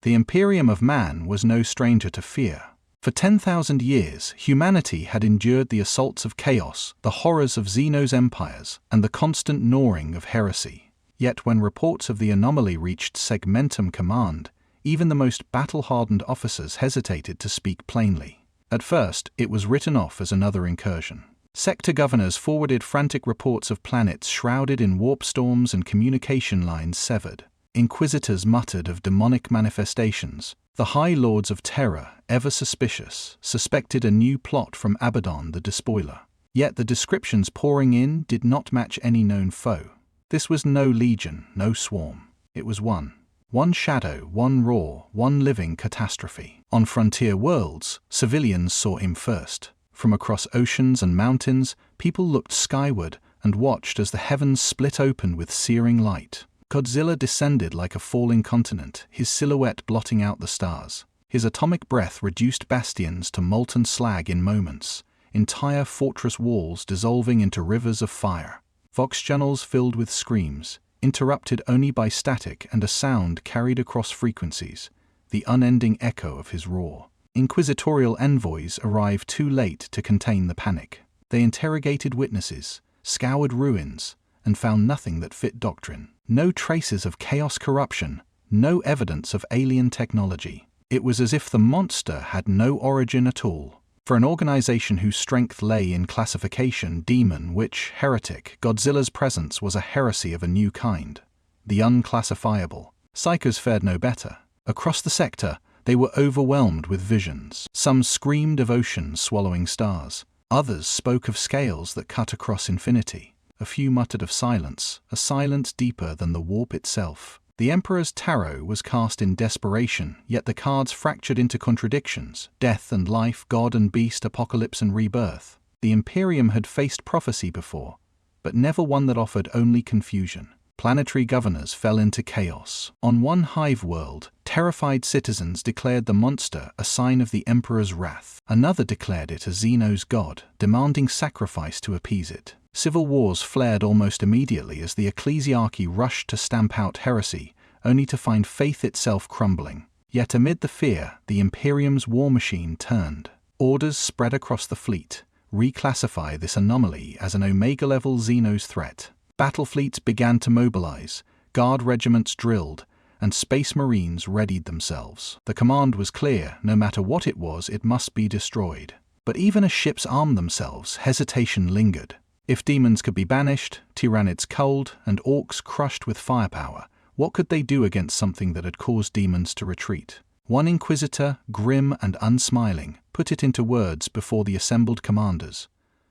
The Imperium of Man was no stranger to fear. For 10,000 years, humanity had endured the assaults of chaos, the horrors of Xeno's empires, and the constant gnawing of heresy. Yet when reports of the anomaly reached Segmentum Command, even the most battle-hardened officers hesitated to speak plainly. At first, it was written off as another incursion. Sector governors forwarded frantic reports of planets shrouded in warp storms and communication lines severed. Inquisitors muttered of demonic manifestations. The High Lords of Terror, ever suspicious, suspected a new plot from Abaddon the Despoiler. Yet the descriptions pouring in did not match any known foe. This was no legion, no swarm. It was one. One shadow, one raw, one living catastrophe. On frontier worlds, civilians saw him first. From across oceans and mountains, people looked skyward and watched as the heavens split open with searing light. Godzilla descended like a falling continent, his silhouette blotting out the stars. His atomic breath reduced bastions to molten slag in moments, entire fortress walls dissolving into rivers of fire. Vox channels filled with screams, interrupted only by static and a sound carried across frequencies, the unending echo of his roar. Inquisitorial envoys arrived too late to contain the panic. They interrogated witnesses, scoured ruins, and found nothing that fit doctrine. No traces of chaos corruption, no evidence of alien technology. It was as if the monster had no origin at all. For an organization whose strength lay in classification, demon, witch, heretic, Godzilla's presence was a heresy of a new kind. The unclassifiable. Psychos fared no better. Across the sector, they were overwhelmed with visions. Some screamed of oceans swallowing stars. Others spoke of scales that cut across infinity. A few muttered of silence, a silence deeper than the warp itself. The Emperor's tarot was cast in desperation, yet the cards fractured into contradictions: death and life, God and beast, apocalypse and rebirth. The Imperium had faced prophecy before, but never one that offered only confusion. Planetary governors fell into chaos. On one hive world, terrified citizens declared the monster a sign of the Emperor's wrath. Another declared it as Xeno's god, demanding sacrifice to appease it. Civil wars flared almost immediately as the ecclesiarchy rushed to stamp out heresy, only to find faith itself crumbling. Yet amid the fear, the Imperium's war machine turned. Orders spread across the fleet: reclassify this anomaly as an Omega-level Xeno's threat. Battle fleets began to mobilize, guard regiments drilled, and space marines readied themselves. The command was clear: no matter what it was, it must be destroyed. But even as ships armed themselves, hesitation lingered. If demons could be banished, tyrannids culled, and orcs crushed with firepower, what could they do against something that had caused demons to retreat? One inquisitor, grim and unsmiling, put it into words before the assembled commanders.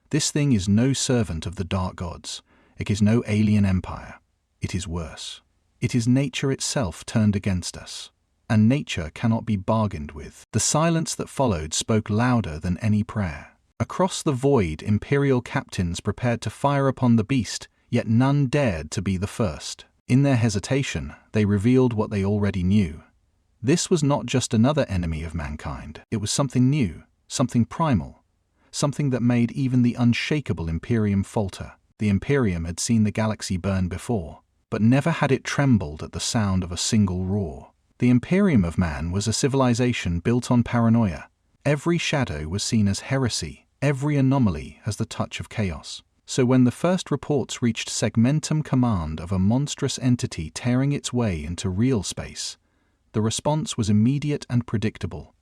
This thing is no servant of the dark gods. It is no alien empire. It is worse. It is nature itself turned against us. And nature cannot be bargained with. The silence that followed spoke louder than any prayer. Across the void, imperial captains prepared to fire upon the beast, yet none dared to be the first. In their hesitation, they revealed what they already knew. This was not just another enemy of mankind. It was something new, something primal, something that made even the unshakable Imperium falter. The Imperium had seen the galaxy burn before, but never had it trembled at the sound of a single roar. The Imperium of Man was a civilization built on paranoia. Every shadow was seen as heresy, every anomaly as the touch of chaos. So when the first reports reached Segmentum Command of a monstrous entity tearing its way into real space, the response was immediate and predictable.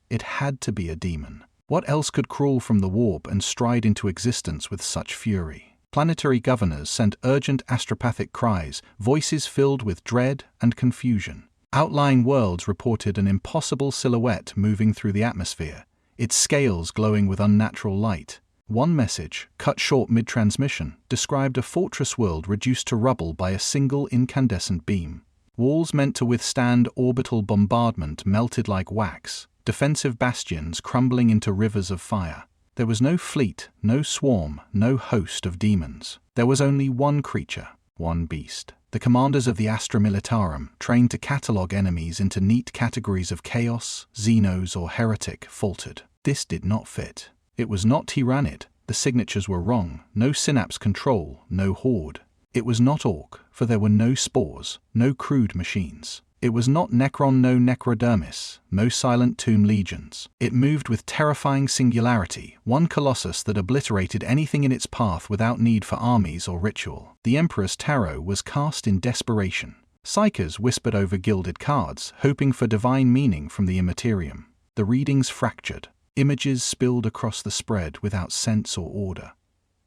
It had to be a demon. What else could crawl from the warp and stride into existence with such fury? Planetary governors sent urgent astropathic cries, voices filled with dread and confusion. Outlying worlds reported an impossible silhouette moving through the atmosphere, its scales glowing with unnatural light. One message, cut short mid-transmission, described a fortress world reduced to rubble by a single incandescent beam. Walls meant to withstand orbital bombardment melted like wax, defensive bastions crumbling into rivers of fire. There was no fleet, no swarm, no host of demons. There was only one creature, one beast. The commanders of the Astra Militarum, trained to catalogue enemies into neat categories of chaos, Xenos, or heretic, faltered. This did not fit. It was not Tyrannid. The signatures were wrong. No synapse control, no horde. It was not Orc, for there were no spores, no crude machines. It was not Necron, no Necrodermis, no silent tomb legions. It moved with terrifying singularity, one colossus that obliterated anything in its path without need for armies or ritual. The Emperor's tarot was cast in desperation. Psychers whispered over gilded cards, hoping for divine meaning from the immaterium. The readings fractured. Images spilled across the spread without sense or order.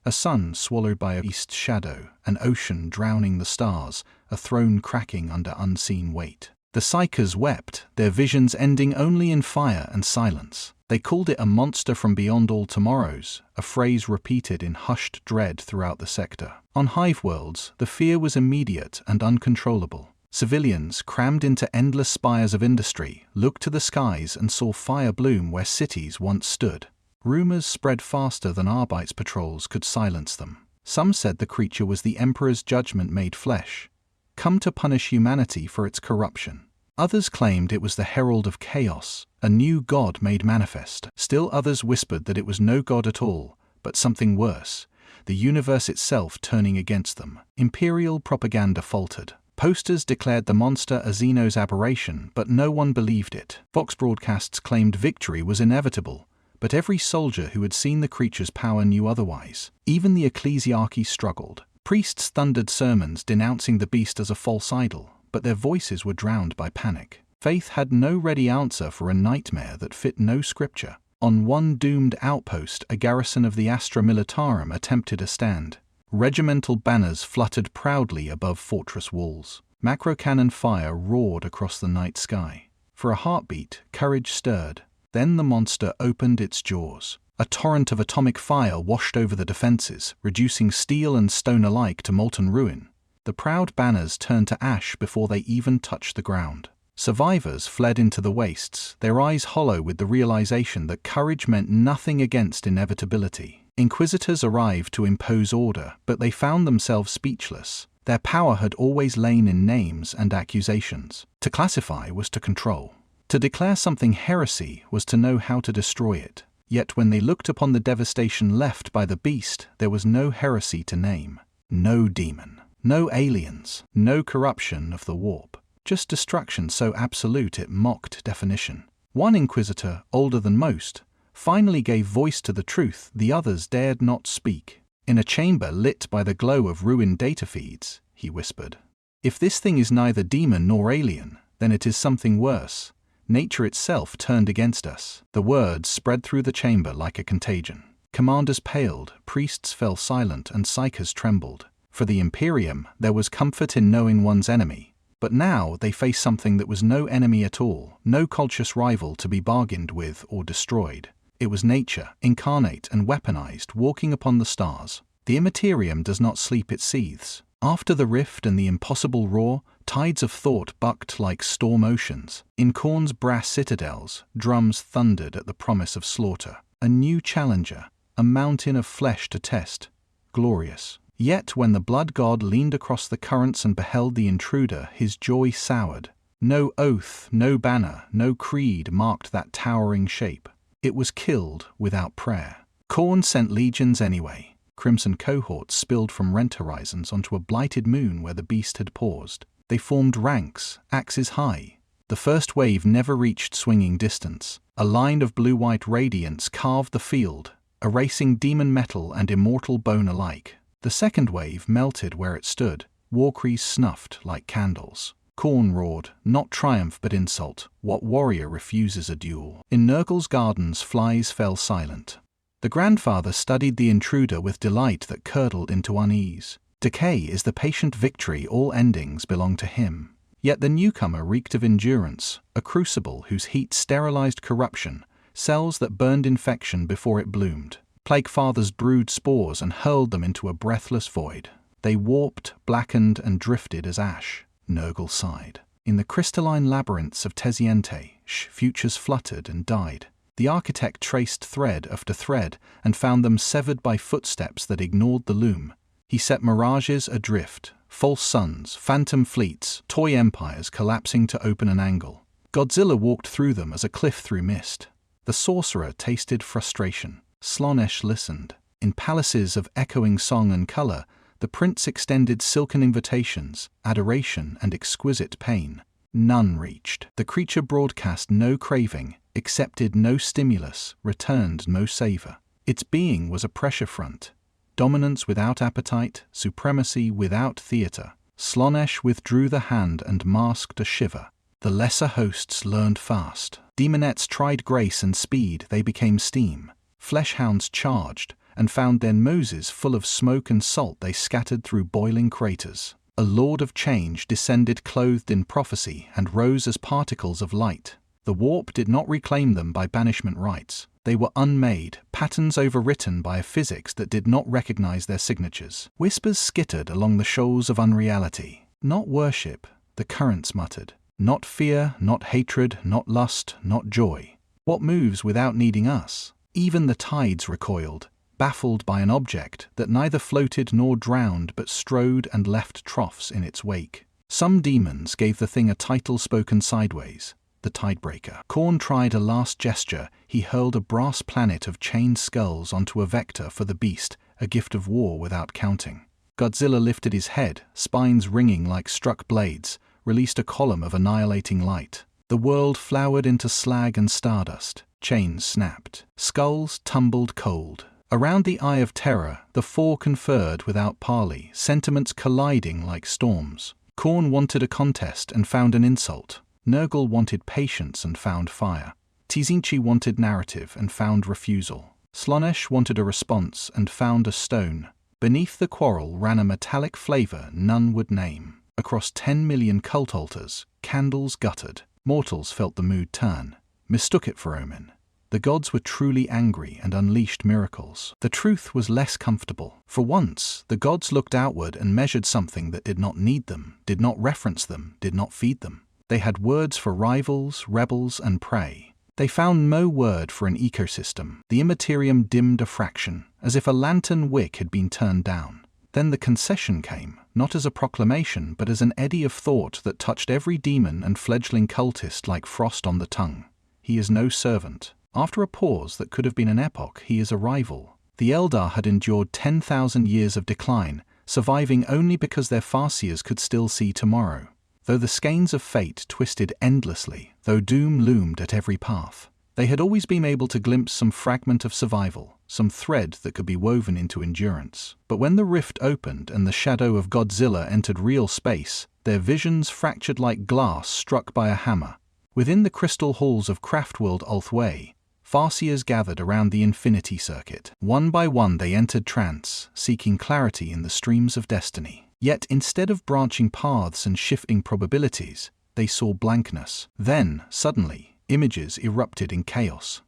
A sun swallowed by a east shadow, an ocean drowning the stars, a throne cracking under unseen weight. The Psychers wept, their visions ending only in fire and silence. They called it a monster from beyond all tomorrows, a phrase repeated in hushed dread throughout the sector. On hive worlds, the fear was immediate and uncontrollable. Civilians, crammed into endless spires of industry, looked to the skies and saw fire bloom where cities once stood. Rumors spread faster than Arbite's patrols could silence them. Some said the creature was the Emperor's judgment made flesh, come to punish humanity for its corruption. Others claimed it was the herald of chaos, a new god made manifest. Still others whispered that it was no god at all, but something worse, the universe itself turning against them. Imperial propaganda faltered. Posters declared the monster a Xenos aberration, but no one believed it. Fox broadcasts claimed victory was inevitable, but every soldier who had seen the creature's power knew otherwise. Even the ecclesiarchy struggled. Priests thundered sermons denouncing the beast as a false idol, but their voices were drowned by panic. Faith had no ready answer for a nightmare that fit no scripture. On one doomed outpost, a garrison of the Astra Militarum attempted a stand. Regimental banners fluttered proudly above fortress walls. Macro-cannon fire roared across the night sky. For a heartbeat, courage stirred. Then the monster opened its jaws. A torrent of atomic fire washed over the defenses, reducing steel and stone alike to molten ruin. The proud banners turned to ash before they even touched the ground. Survivors fled into the wastes, their eyes hollow with the realization that courage meant nothing against inevitability. Inquisitors arrived to impose order, but they found themselves speechless. Their power had always lain in names and accusations. To classify was to control. To declare something heresy was to know how to destroy it. Yet when they looked upon the devastation left by the beast, there was no heresy to name. No demon. No aliens. No corruption of the warp. Just destruction so absolute it mocked definition. One inquisitor, older than most, finally gave voice to the truth the others dared not speak. In a chamber lit by the glow of ruined data feeds, he whispered, "If this thing is neither demon nor alien, then it is something worse. Nature itself turned against us." The words spread through the chamber like a contagion. Commanders paled, priests fell silent, and psychers trembled. For the Imperium, there was comfort in knowing one's enemy. But now they faced something that was no enemy at all, no cultious rival to be bargained with or destroyed. It was nature, incarnate and weaponized, walking upon the stars. The Immaterium does not sleep, it seethes. After the rift and the impossible roar, tides of thought bucked like storm oceans. In Khorne's brass citadels, drums thundered at the promise of slaughter. A new challenger, a mountain of flesh to test. Glorious. Yet when the blood god leaned across the currents and beheld the intruder, his joy soured. No oath, no banner, no creed marked that towering shape. It was killed without prayer. Khorne sent legions anyway. Crimson cohorts spilled from rent horizons onto a blighted moon where the beast had paused. They formed ranks, axes high. The first wave never reached swinging distance. A line of blue-white radiance carved the field, erasing demon metal and immortal bone alike. The second wave melted where it stood. Warcries snuffed like candles. Khorne roared, not triumph but insult. What warrior refuses a duel? In Nurgle's gardens flies fell silent. The grandfather studied the intruder with delight that curdled into unease. Decay is the patient victory, all endings belong to him. Yet the newcomer reeked of endurance, a crucible whose heat sterilized corruption, cells that burned infection before it bloomed. Plague fathers brewed spores and hurled them into a breathless void. They warped, blackened, and drifted as ash. Nurgle sighed. In the crystalline labyrinths of Tesiente, futures fluttered and died. The architect traced thread after thread and found them severed by footsteps that ignored the loom. He set mirages adrift, false suns, phantom fleets, toy empires collapsing to open an angle. Godzilla walked through them as a cliff through mist. The sorcerer tasted frustration. Slaanesh listened. In palaces of echoing song and color, the prince extended silken invitations, adoration and exquisite pain. None reached. The creature broadcast no craving, accepted no stimulus, returned no savor. Its being was a pressure front. Dominance without appetite, supremacy without theater. Slaanesh withdrew the hand and masked a shiver. The lesser hosts learned fast. Demonettes tried grace and speed, they became steam. Fleshhounds charged, and found their noses full of smoke and salt they scattered through boiling craters. A lord of change descended clothed in prophecy and rose as particles of light. The warp did not reclaim them by banishment rites. They were unmade, patterns overwritten by a physics that did not recognize their signatures. Whispers skittered along the shoals of unreality. Not worship, the currents muttered. Not fear, not hatred, not lust, not joy. What moves without needing us? Even the tides recoiled, baffled by an object that neither floated nor drowned but strode and left troughs in its wake. Some demons gave the thing a title spoken sideways, the Tidebreaker. Khorne tried a last gesture. He hurled a brass planet of chained skulls onto a vector for the beast, a gift of war without counting. Godzilla lifted his head, spines ringing like struck blades, released a column of annihilating light. The world flowered into slag and stardust. Chains snapped. Skulls tumbled cold. Around the Eye of Terror, the four conferred without parley, sentiments colliding like storms. Khorne wanted a contest and found an insult. Nurgle wanted patience and found fire. Tzinchi wanted narrative and found refusal. Slaanesh wanted a response and found a stone. Beneath the quarrel ran a metallic flavor none would name. Across 10 million cult altars, candles guttered. Mortals felt the mood turn, mistook it for omen. The gods were truly angry and unleashed miracles. The truth was less comfortable. For once, the gods looked outward and measured something that did not need them, did not reference them, did not feed them. They had words for rivals, rebels, and prey. They found no word for an ecosystem. The immaterium dimmed a fraction, as if a lantern wick had been turned down. Then the concession came, not as a proclamation, but as an eddy of thought that touched every demon and fledgling cultist like frost on the tongue. He is no servant. After a pause that could have been an epoch, he is a rival. The Eldar had endured 10,000 years of decline, surviving only because their Farseers could still see tomorrow. Though the skeins of fate twisted endlessly, though doom loomed at every path, they had always been able to glimpse some fragment of survival, some thread that could be woven into endurance. But when the rift opened and the shadow of Godzilla entered real space, their visions fractured like glass struck by a hammer. Within the crystal halls of Craftworld Ulthway, Farseers gathered around the Infinity Circuit. One by one they entered trance, seeking clarity in the streams of destiny. Yet instead of branching paths and shifting probabilities, they saw blankness. Then, suddenly, images erupted in chaos.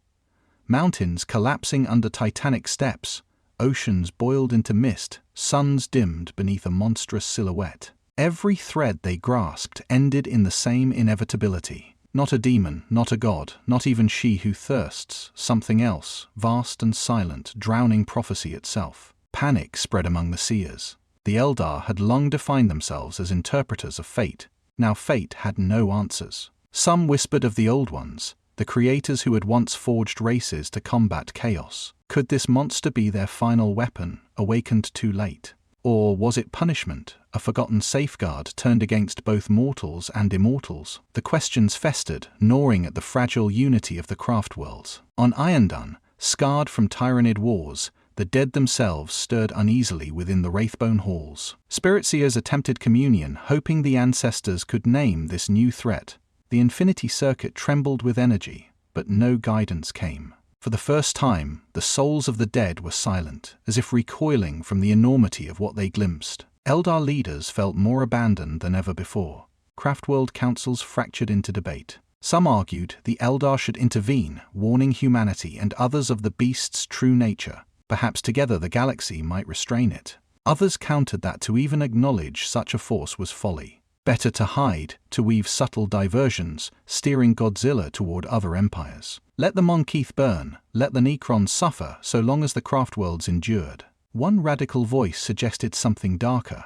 Mountains collapsing under titanic steps, oceans boiled into mist, suns dimmed beneath a monstrous silhouette. Every thread they grasped ended in the same inevitability. Not a demon, not a god, not even she who thirsts, something else, vast and silent, drowning prophecy itself. Panic spread among the seers. The Eldar had long defined themselves as interpreters of fate. Now fate had no answers. Some whispered of the Old Ones, the creators who had once forged races to combat chaos. Could this monster be their final weapon, awakened too late? Or was it punishment, a forgotten safeguard turned against both mortals and immortals? The questions festered, gnawing at the fragile unity of the craft worlds. On Irondan, scarred from Tyrannid wars, the dead themselves stirred uneasily within the Wraithbone halls. Spirit Seers attempted communion, hoping the ancestors could name this new threat. The Infinity Circuit trembled with energy, but no guidance came. For the first time, the souls of the dead were silent, as if recoiling from the enormity of what they glimpsed. Eldar leaders felt more abandoned than ever before. Craftworld councils fractured into debate. Some argued the Eldar should intervene, warning humanity, and others of the beast's true nature. Perhaps together the galaxy might restrain it. Others countered that to even acknowledge such a force was folly. Better to hide, to weave subtle diversions, steering Godzilla toward other empires. Let the Monkeith burn, let the Necrons suffer, so long as the craftworlds endured. One radical voice suggested something darker.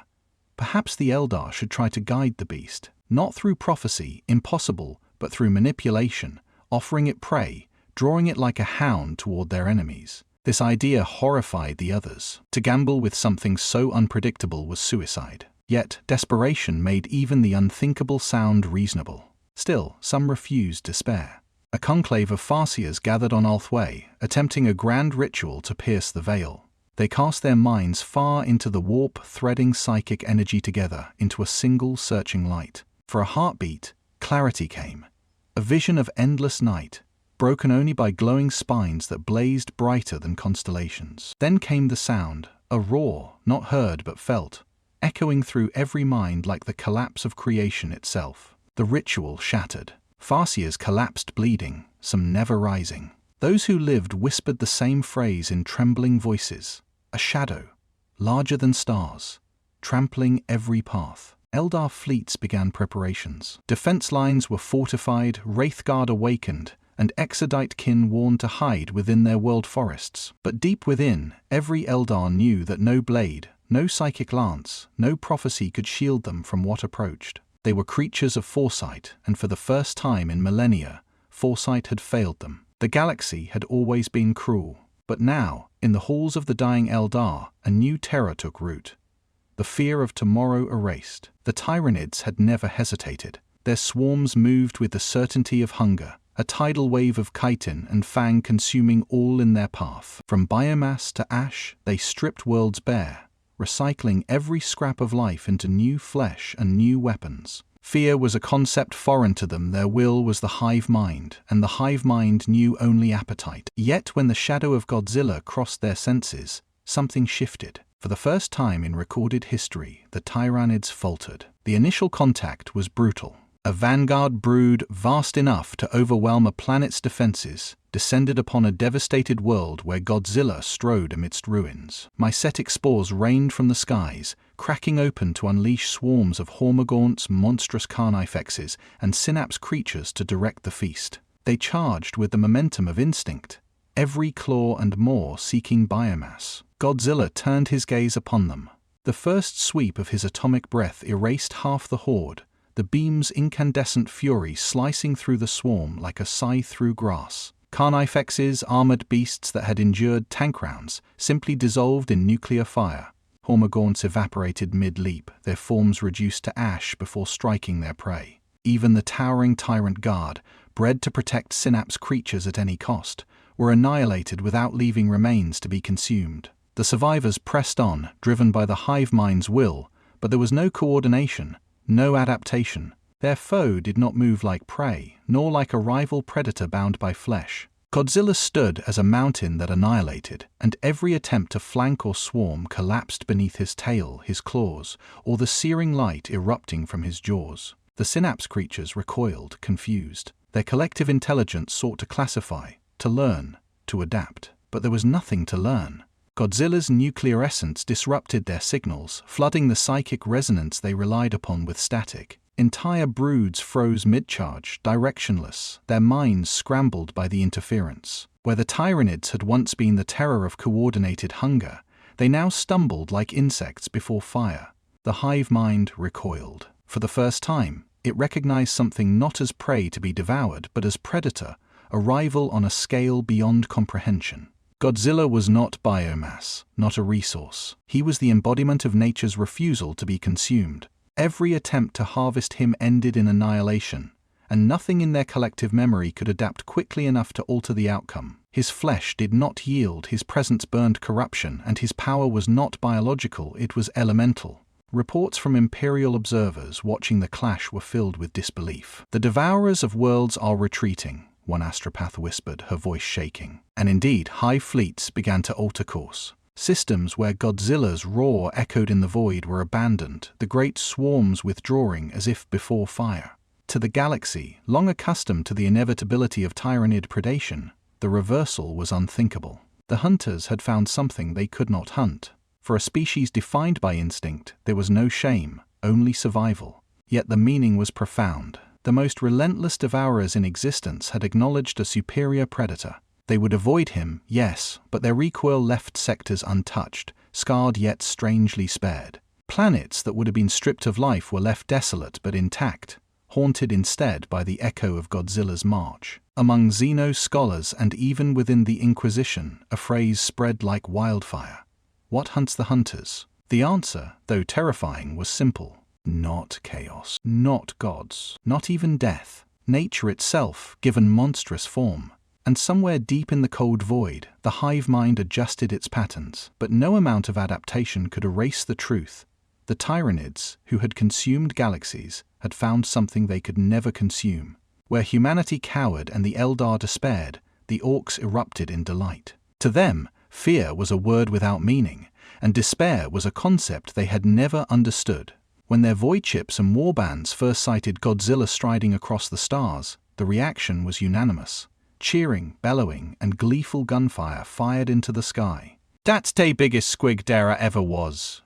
Perhaps the Eldar should try to guide the beast, not through prophecy, impossible, but through manipulation, offering it prey, drawing it like a hound toward their enemies. This idea horrified the others. To gamble with something so unpredictable was suicide. Yet desperation made even the unthinkable sound reasonable. Still, some refused despair. A conclave of Farseers gathered on Althway, attempting a grand ritual to pierce the veil. They cast their minds far into the warp, threading psychic energy together into a single searching light. For a heartbeat, clarity came. A vision of endless night, broken only by glowing spines that blazed brighter than constellations. Then came the sound, a roar, not heard but felt, echoing through every mind like the collapse of creation itself. The ritual shattered. Farseers collapsed bleeding, some never rising. Those who lived whispered the same phrase in trembling voices. A shadow, larger than stars, trampling every path. Eldar fleets began preparations. Defense lines were fortified, Wraithguard awakened, and Exodite kin warned to hide within their world forests. But deep within, every Eldar knew that no blade, no psychic lance, no prophecy could shield them from what approached. They were creatures of foresight, and for the first time in millennia, foresight had failed them. The galaxy had always been cruel, but now, in the halls of the dying Eldar, a new terror took root. The fear of tomorrow erased. The Tyranids had never hesitated. Their swarms moved with the certainty of hunger, a tidal wave of chitin and fang consuming all in their path. From biomass to ash, they stripped worlds bare, recycling every scrap of life into new flesh and new weapons. Fear was a concept foreign to them, their will was the hive mind, and the hive mind knew only appetite. Yet when the shadow of Godzilla crossed their senses, something shifted. For the first time in recorded history, the Tyranids faltered. The initial contact was brutal. A vanguard brood vast enough to overwhelm a planet's defenses descended upon a devastated world where Godzilla strode amidst ruins. Mycetic spores rained from the skies, cracking open to unleash swarms of Hormagaunts, monstrous carnifexes, and synapse creatures to direct the feast. They charged with the momentum of instinct, every claw and maw seeking biomass. Godzilla turned his gaze upon them. The first sweep of his atomic breath erased half the horde, the beam's incandescent fury slicing through the swarm like a scythe through grass. Carnifexes, armored beasts that had endured tank rounds, simply dissolved in nuclear fire. Hormagaunts evaporated mid-leap, their forms reduced to ash before striking their prey. Even the towering Tyrant Guard, bred to protect synapse creatures at any cost, were annihilated without leaving remains to be consumed. The survivors pressed on, driven by the hive mind's will, but there was no coordination, no adaptation. Their foe did not move like prey, nor like a rival predator bound by flesh. Godzilla stood as a mountain that annihilated, and every attempt to flank or swarm collapsed beneath his tail, his claws, or the searing light erupting from his jaws. The synapse creatures recoiled, confused. Their collective intelligence sought to classify, to learn, to adapt. But there was nothing to learn. Godzilla's nuclear essence disrupted their signals, flooding the psychic resonance they relied upon with static. Entire broods froze mid-charge, directionless, their minds scrambled by the interference. Where the Tyranids had once been the terror of coordinated hunger, they now stumbled like insects before fire. The hive mind recoiled. For the first time, it recognized something not as prey to be devoured, but as predator, a rival on a scale beyond comprehension. Godzilla was not biomass, not a resource. He was the embodiment of nature's refusal to be consumed. Every attempt to harvest him ended in annihilation, and nothing in their collective memory could adapt quickly enough to alter the outcome. His flesh did not yield, his presence burned corruption, and his power was not biological, it was elemental. Reports from Imperial observers watching the clash were filled with disbelief. "The devourers of worlds are retreating," one astropath whispered, her voice shaking. And indeed, hive fleets began to alter course. Systems where Godzilla's roar echoed in the void were abandoned, the great swarms withdrawing as if before fire. To the galaxy, long accustomed to the inevitability of Tyranid predation, the reversal was unthinkable. The hunters had found something they could not hunt. For a species defined by instinct, there was no shame, only survival. Yet the meaning was profound. The most relentless devourers in existence had acknowledged a superior predator. They would avoid him, yes, but their recoil left sectors untouched, scarred yet strangely spared. Planets that would have been stripped of life were left desolate but intact, haunted instead by the echo of Godzilla's march. Among Xeno scholars and even within the Inquisition, a phrase spread like wildfire. What hunts the hunters? The answer, though terrifying, was simple. Not chaos, not gods, not even death. Nature itself, given monstrous form. And somewhere deep in the cold void, the hive mind adjusted its patterns. But no amount of adaptation could erase the truth. The Tyranids, who had consumed galaxies, had found something they could never consume. Where humanity cowered and the Eldar despaired, the Orcs erupted in delight. To them, fear was a word without meaning, and despair was a concept they had never understood. When their void ships and warbands first sighted Godzilla striding across the stars, the reaction was unanimous. Cheering, bellowing, and gleeful gunfire fired into the sky. "That's the biggest squig there ever was,"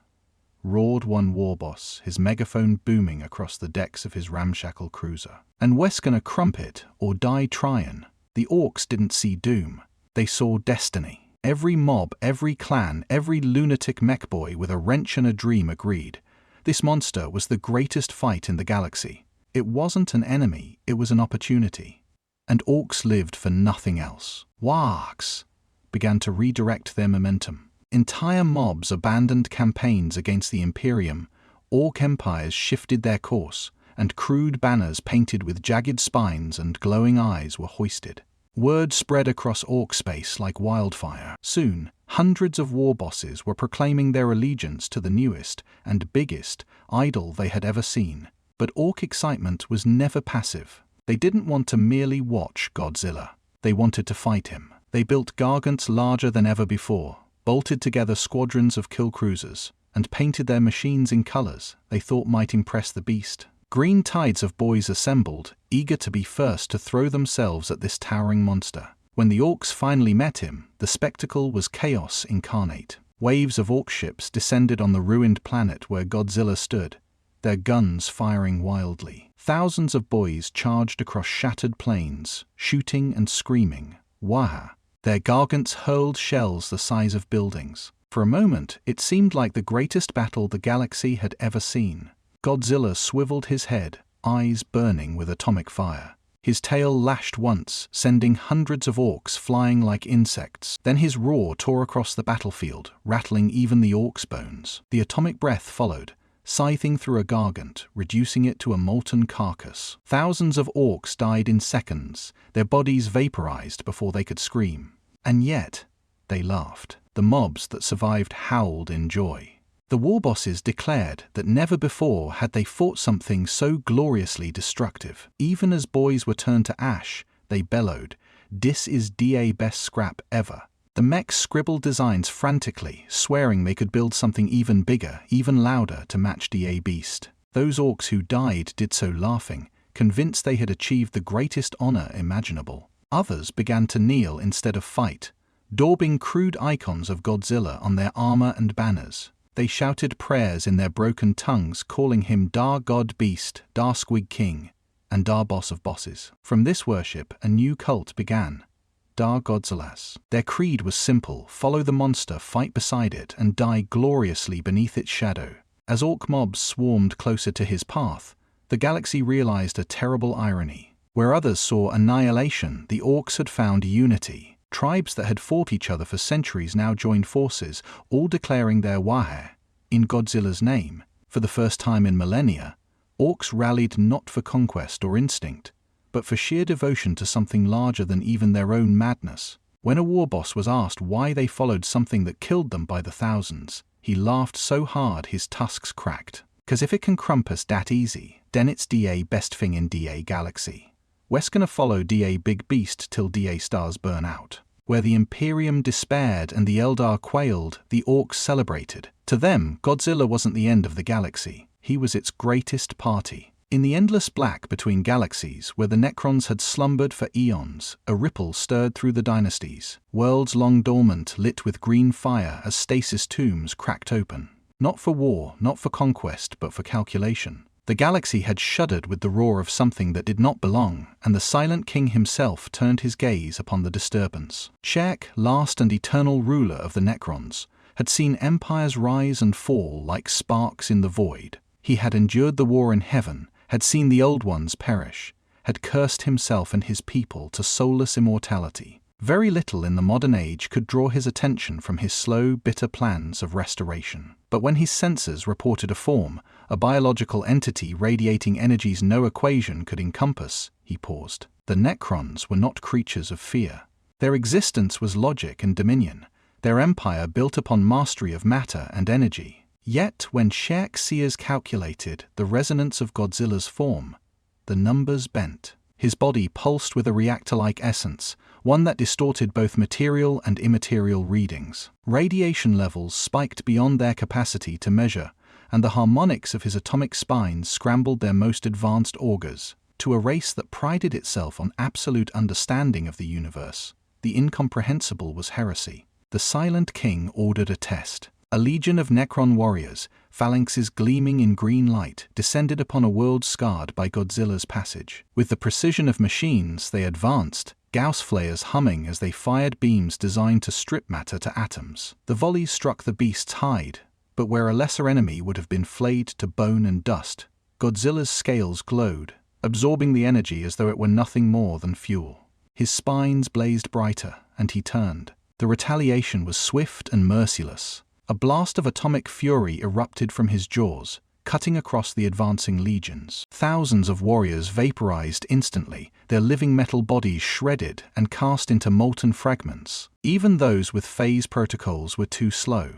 roared one warboss, his megaphone booming across the decks of his ramshackle cruiser. And Weskana Crumpet, or Die Tryon, the Orcs didn't see doom. They saw destiny. Every mob, every clan, every lunatic mechboy with a wrench and a dream agreed. This monster was the greatest fight in the galaxy. It wasn't an enemy, it was an opportunity. And Orcs lived for nothing else. Wargs began to redirect their momentum. Entire mobs abandoned campaigns against the Imperium. Orc empires shifted their course, and crude banners painted with jagged spines and glowing eyes were hoisted. Word spread across Orc space like wildfire. Soon, hundreds of war bosses were proclaiming their allegiance to the newest and biggest idol they had ever seen. But Orc excitement was never passive. They didn't want to merely watch Godzilla. They wanted to fight him. They built gargants larger than ever before, bolted together squadrons of kill cruisers, and painted their machines in colors they thought might impress the beast. Green tides of boys assembled, eager to be first to throw themselves at this towering monster. When the Orcs finally met him, the spectacle was chaos incarnate. Waves of Orc ships descended on the ruined planet where Godzilla stood, their guns firing wildly. Thousands of boys charged across shattered plains, shooting and screaming. Waha! Their gargants hurled shells the size of buildings. For a moment, it seemed like the greatest battle the galaxy had ever seen. Godzilla swiveled his head, eyes burning with atomic fire. His tail lashed once, sending hundreds of Orcs flying like insects. Then his roar tore across the battlefield, rattling even the Orcs' bones. The atomic breath followed, scything through a gargant, reducing it to a molten carcass. Thousands of Orcs died in seconds, their bodies vaporized before they could scream. And yet, they laughed. The mobs that survived howled in joy. The warbosses declared that never before had they fought something so gloriously destructive. Even as boys were turned to ash, they bellowed, "Dis is DA best scrap ever." The mechs scribbled designs frantically, swearing they could build something even bigger, even louder to match DA Beast. Those Orcs who died did so laughing, convinced they had achieved the greatest honor imaginable. Others began to kneel instead of fight, daubing crude icons of Godzilla on their armor and banners. They shouted prayers in their broken tongues, calling him Dar God Beast, Dar Squig King, and Dar Boss of Bosses. From this worship, a new cult began. Dar Godzillas. Their creed was simple: follow the monster, fight beside it, and die gloriously beneath its shadow. As Orc mobs swarmed closer to his path, the galaxy realized a terrible irony. Where others saw annihilation, the Orcs had found unity. Tribes that had fought each other for centuries now joined forces, all declaring their wahe in Godzilla's name. For the first time in millennia, Orcs rallied not for conquest or instinct, but for sheer devotion to something larger than even their own madness. When a warboss was asked why they followed something that killed them by the thousands, he laughed so hard his tusks cracked. "'Cause if it can crump us dat easy, den it's DA best thing in DA galaxy. We's gonna follow DA Big Beast till DA stars burn out." Where the Imperium despaired and the Eldar quailed, the Orcs celebrated. To them, Godzilla wasn't the end of the galaxy. He was its greatest party. In the endless black between galaxies, where the Necrons had slumbered for eons, a ripple stirred through the dynasties. Worlds long dormant lit with green fire as stasis tombs cracked open. Not for war, not for conquest, but for calculation. The galaxy had shuddered with the roar of something that did not belong, and the silent king himself turned his gaze upon the disturbance. Shek, last and eternal ruler of the Necrons, had seen empires rise and fall like sparks in the void. He had endured the war in heaven, had seen the old ones perish, had cursed himself and his people to soulless immortality. Very little in the modern age could draw his attention from his slow, bitter plans of restoration. But when his sensors reported a form, a biological entity radiating energies no equation could encompass, he paused. The Necrons were not creatures of fear. Their existence was logic and dominion, their empire built upon mastery of matter and energy. Yet when Xerxes calculated the resonance of Godzilla's form, the numbers bent. His body pulsed with a reactor-like essence, one that distorted both material and immaterial readings. Radiation levels spiked beyond their capacity to measure, and the harmonics of his atomic spine scrambled their most advanced augurs. To a race that prided itself on absolute understanding of the universe, the incomprehensible was heresy. The Silent King ordered a test. A legion of Necron warriors, phalanxes gleaming in green light, descended upon a world scarred by Godzilla's passage. With the precision of machines, they advanced, Gauss flares humming as they fired beams designed to strip matter to atoms. The volleys struck the beast's hide, but where a lesser enemy would have been flayed to bone and dust, Godzilla's scales glowed, absorbing the energy as though it were nothing more than fuel. His spines blazed brighter, and he turned. The retaliation was swift and merciless. A blast of atomic fury erupted from his jaws, cutting across the advancing legions. Thousands of warriors vaporized instantly, their living metal bodies shredded and cast into molten fragments. Even those with phase protocols were too slow.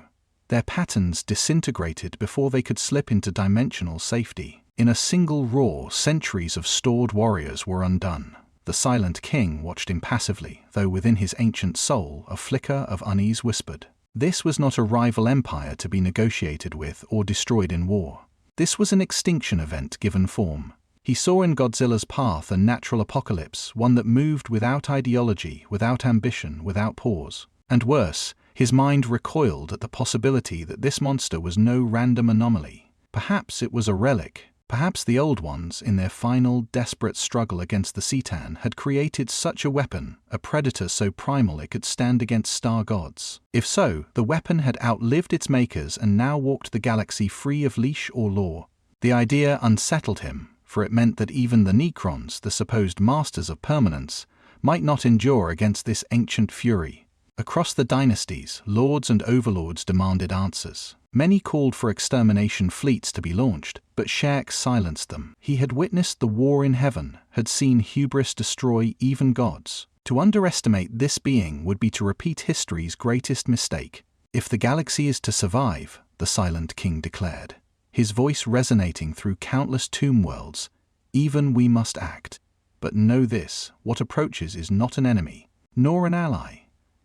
Their patterns disintegrated before they could slip into dimensional safety. In a single roar, centuries of stored warriors were undone. The Silent King watched impassively, though within his ancient soul a flicker of unease whispered. This was not a rival empire to be negotiated with or destroyed in war. This was an extinction event given form. He saw in Godzilla's path a natural apocalypse, one that moved without ideology, without ambition, without pause. And worse, his mind recoiled at the possibility that this monster was no random anomaly. Perhaps it was a relic. Perhaps the Old Ones, in their final, desperate struggle against the Citan, had created such a weapon, a predator so primal it could stand against star gods. If so, the weapon had outlived its makers and now walked the galaxy free of leash or law. The idea unsettled him, for it meant that even the Necrons, the supposed masters of permanence, might not endure against this ancient fury. Across the dynasties, lords and overlords demanded answers. Many called for extermination fleets to be launched, but Xerxes silenced them. He had witnessed the war in heaven, had seen hubris destroy even gods. To underestimate this being would be to repeat history's greatest mistake. If the galaxy is to survive, the Silent King declared, his voice resonating through countless tomb worlds, even we must act. But know this, what approaches is not an enemy, nor an ally.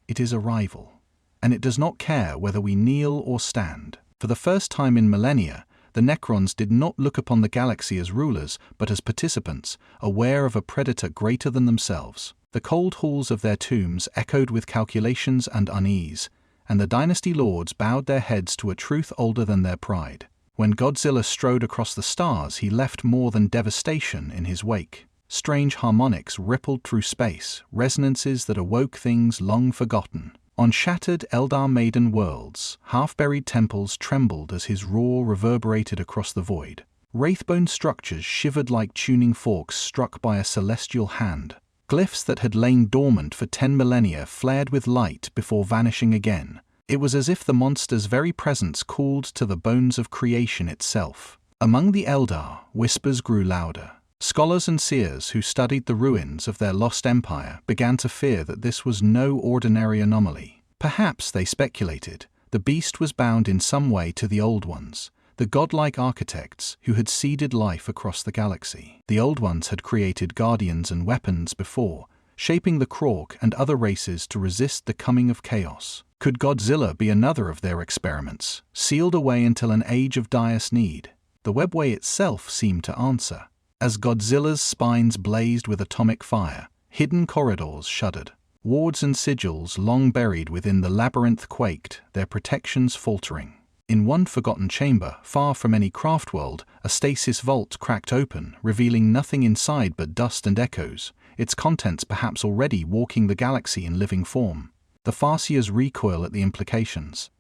It is a rival. And it does not care whether we kneel or stand. For the first time in millennia, the Necrons did not look upon the galaxy as rulers, but as participants, aware of a predator greater than themselves. The cold halls of their tombs echoed with calculations and unease, and the dynasty lords bowed their heads to a truth older than their pride. When Godzilla strode across the stars, he left more than devastation in his wake. Strange harmonics rippled through space, resonances that awoke things long forgotten. On shattered Eldar Maiden worlds, half-buried temples trembled as his roar reverberated across the void. Wraithbone structures shivered like tuning forks struck by a celestial hand. Glyphs that had lain dormant for 10 millennia flared with light before vanishing again. It was as if the monster's very presence cooled to the bones of creation itself. Among the Eldar, whispers grew louder. Scholars and seers who studied the ruins of their lost empire began to fear that this was no ordinary anomaly. Perhaps, they speculated, the beast was bound in some way to the Old Ones, the godlike architects who had seeded life across the galaxy. The Old Ones had created guardians and weapons before, shaping the Krork and other races to resist the coming of chaos. Could Godzilla be another of their experiments, sealed away until an age of direst need? The webway itself seemed to answer. As Godzilla's spines blazed with atomic fire, hidden corridors shuddered. Wards and sigils long buried within the labyrinth quaked, their protections faltering. In one forgotten chamber, far from any craft world, a stasis vault cracked open, revealing nothing inside but dust and echoes, its contents perhaps already walking the galaxy in living form. The Farseers recoil at the implications.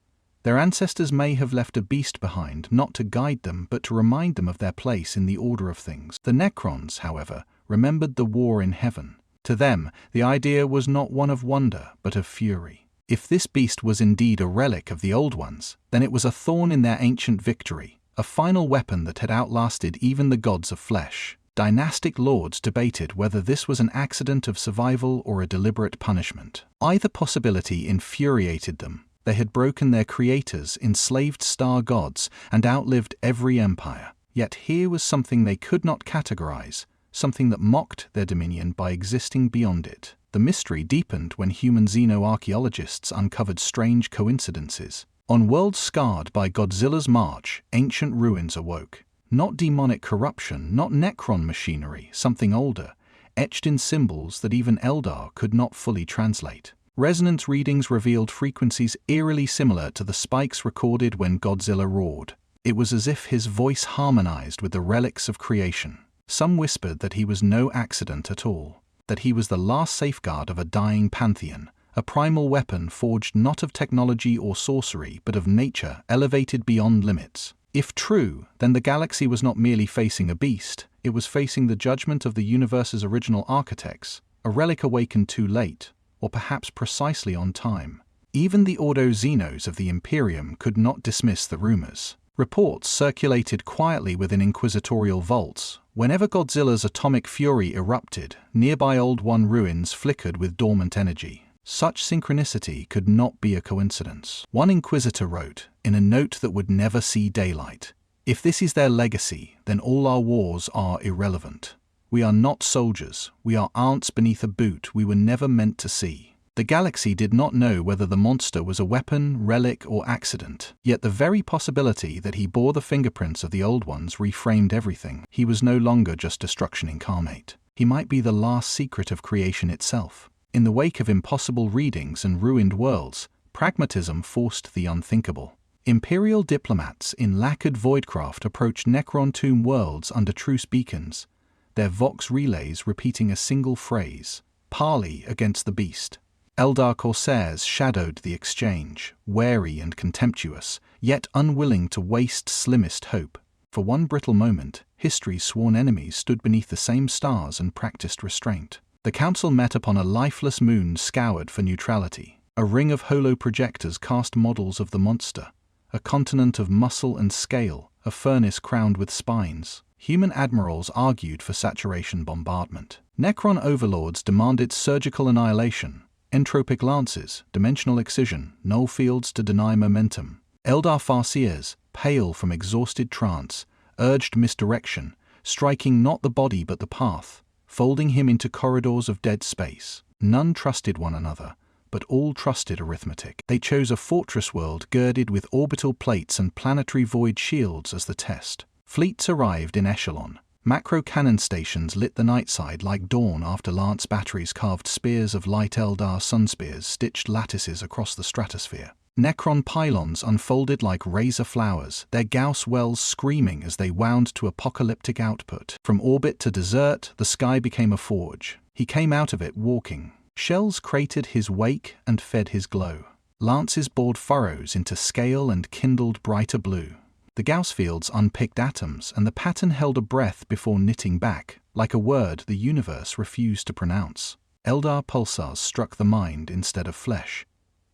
Their ancestors may have left a beast behind, not to guide them, but to remind them of their place in the order of things. The Necrons, however, remembered the war in heaven. To them, the idea was not one of wonder, but of fury. If this beast was indeed a relic of the old ones, then it was a thorn in their ancient victory, a final weapon that had outlasted even the gods of flesh. Dynastic lords debated whether this was an accident of survival or a deliberate punishment. Either possibility infuriated them. They had broken their creators, enslaved star gods, and outlived every empire. Yet here was something they could not categorize, something that mocked their dominion by existing beyond it. The mystery deepened when human xenoarchaeologists uncovered strange coincidences. On worlds scarred by Godzilla's march, ancient ruins awoke. Not demonic corruption, not Necron machinery, something older, etched in symbols that even Eldar could not fully translate. Resonance readings revealed frequencies eerily similar to the spikes recorded when Godzilla roared. It was as if his voice harmonized with the relics of creation. Some whispered that he was no accident at all, that he was the last safeguard of a dying pantheon, a primal weapon forged not of technology or sorcery, but of nature elevated beyond limits. If true, then the galaxy was not merely facing a beast, it was facing the judgment of the universe's original architects, a relic awakened too late, or perhaps precisely on time. Even the Ordo Xenos of the Imperium could not dismiss the rumors. Reports circulated quietly within inquisitorial vaults. Whenever Godzilla's atomic fury erupted, nearby Old One ruins flickered with dormant energy. Such synchronicity could not be a coincidence. One inquisitor wrote, in a note that would never see daylight, "If this is their legacy, then all our wars are irrelevant. We are not soldiers, we are ants beneath a boot we were never meant to see." The galaxy did not know whether the monster was a weapon, relic, or accident, yet the very possibility that he bore the fingerprints of the old ones reframed everything. He was no longer just destruction incarnate. He might be the last secret of creation itself. In the wake of impossible readings and ruined worlds, pragmatism forced the unthinkable. Imperial diplomats in lacquered voidcraft approached Necron tomb worlds under truce beacons, their vox relays repeating a single phrase, "Parley against the beast." Eldar corsairs shadowed the exchange, wary and contemptuous, yet unwilling to waste slimmest hope. For one brittle moment, history's sworn enemies stood beneath the same stars and practiced restraint. The council met upon a lifeless moon scoured for neutrality. A ring of holo-projectors cast models of the monster, a continent of muscle and scale, a furnace crowned with spines. Human admirals argued for saturation bombardment. Necron overlords demanded surgical annihilation, entropic lances, dimensional excision, null fields to deny momentum. Eldar farseers, pale from exhausted trance, urged misdirection, striking not the body but the path, folding him into corridors of dead space. None trusted one another, but all trusted arithmetic. They chose a fortress world girded with orbital plates and planetary void shields as the test. Fleets arrived in echelon. Macro cannon stations lit the night side like dawn after lance batteries carved spears of light Eldar sunspears stitched lattices across the stratosphere. Necron pylons unfolded like razor flowers, their Gauss wells screaming as they wound to apocalyptic output. From orbit to desert, the sky became a forge. He came out of it walking. Shells cratered his wake and fed his glow. Lances bored furrows into scale and kindled brighter blue. The Gauss fields unpicked atoms, and the pattern held a breath before knitting back, like a word the universe refused to pronounce. Eldar pulsars struck the mind instead of flesh.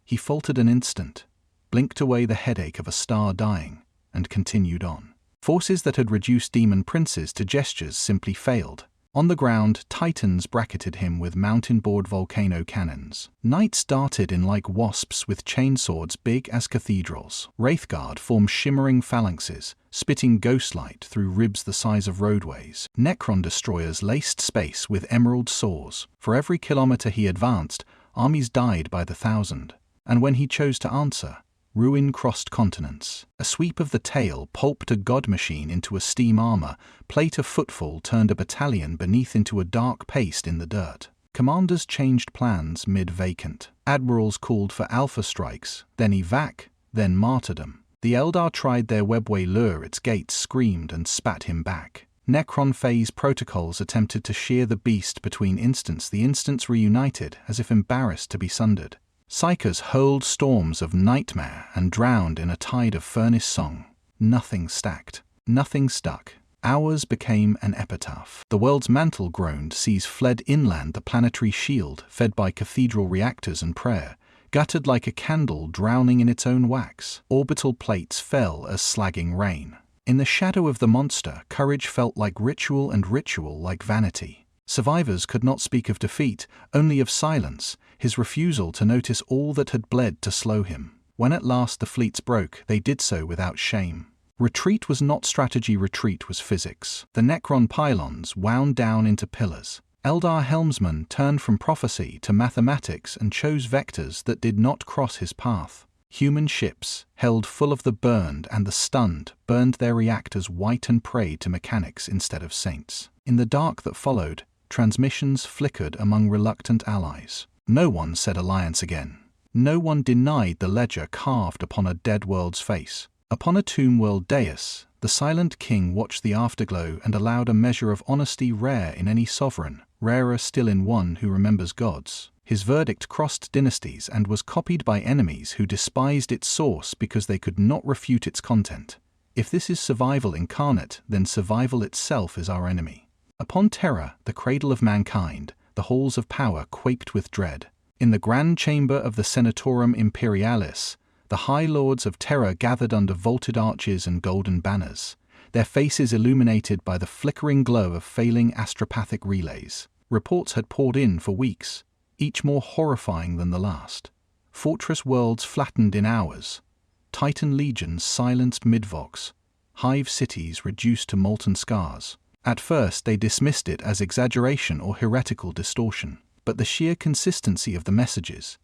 He faltered an instant, blinked away the headache of a star dying, and continued on. Forces that had reduced demon princes to gestures simply failed. On the ground, titans bracketed him with mountain-bored volcano cannons. Knights darted in like wasps with chainswords big as cathedrals. Wraithguard formed shimmering phalanxes, spitting ghostlight through ribs the size of roadways. Necron destroyers laced space with emerald saws. For every kilometer he advanced, armies died by the thousand. And when he chose to answer, ruin crossed continents. A sweep of the tail pulped a god machine into a steam armor. Plate of footfall turned a battalion beneath into a dark paste in the dirt. Commanders changed plans mid-vacant. Admirals called for alpha strikes, then evac, then martyrdom. The Eldar tried their webway lure, its gates screamed and spat him back. Necron phase protocols attempted to shear the beast between instants. The instants reunited, as if embarrassed to be sundered. Psychers hurled storms of nightmare and drowned in a tide of furnace song. Nothing stacked. Nothing stuck. Ours became an epitaph. The world's mantle groaned, seas fled inland, the planetary shield, fed by cathedral reactors and prayer, guttered like a candle drowning in its own wax. Orbital plates fell as slagging rain. In the shadow of the monster, courage felt like ritual and ritual like vanity. Survivors could not speak of defeat, only of silence, his refusal to notice all that had bled to slow him. When at last the fleets broke, they did so without shame. Retreat was not strategy, retreat was physics. The Necron pylons wound down into pillars. Eldar helmsmen turned from prophecy to mathematics and chose vectors that did not cross his path. Human ships, held full of the burned and the stunned, burned their reactors white and prayed to mechanics instead of saints. In the dark that followed, transmissions flickered among reluctant allies. No one said alliance again. No one denied the ledger carved upon a dead world's face. Upon a tomb world dais, the silent king watched the afterglow and allowed a measure of honesty rare in any sovereign, rarer still in one who remembers gods. His verdict crossed dynasties and was copied by enemies who despised its source because they could not refute its content. If this is survival incarnate, then survival itself is our enemy. Upon Terra, the cradle of mankind, the halls of power quaked with dread. In the grand chamber of the Senatorum Imperialis, the high lords of Terra gathered under vaulted arches and golden banners, their faces illuminated by the flickering glow of failing astropathic relays. Reports had poured in for weeks, each more horrifying than the last. Fortress worlds flattened in hours, Titan legions silenced midvox, hive cities reduced to molten scars. At first they dismissed it as exaggeration or heretical distortion, but the sheer consistency of the messages,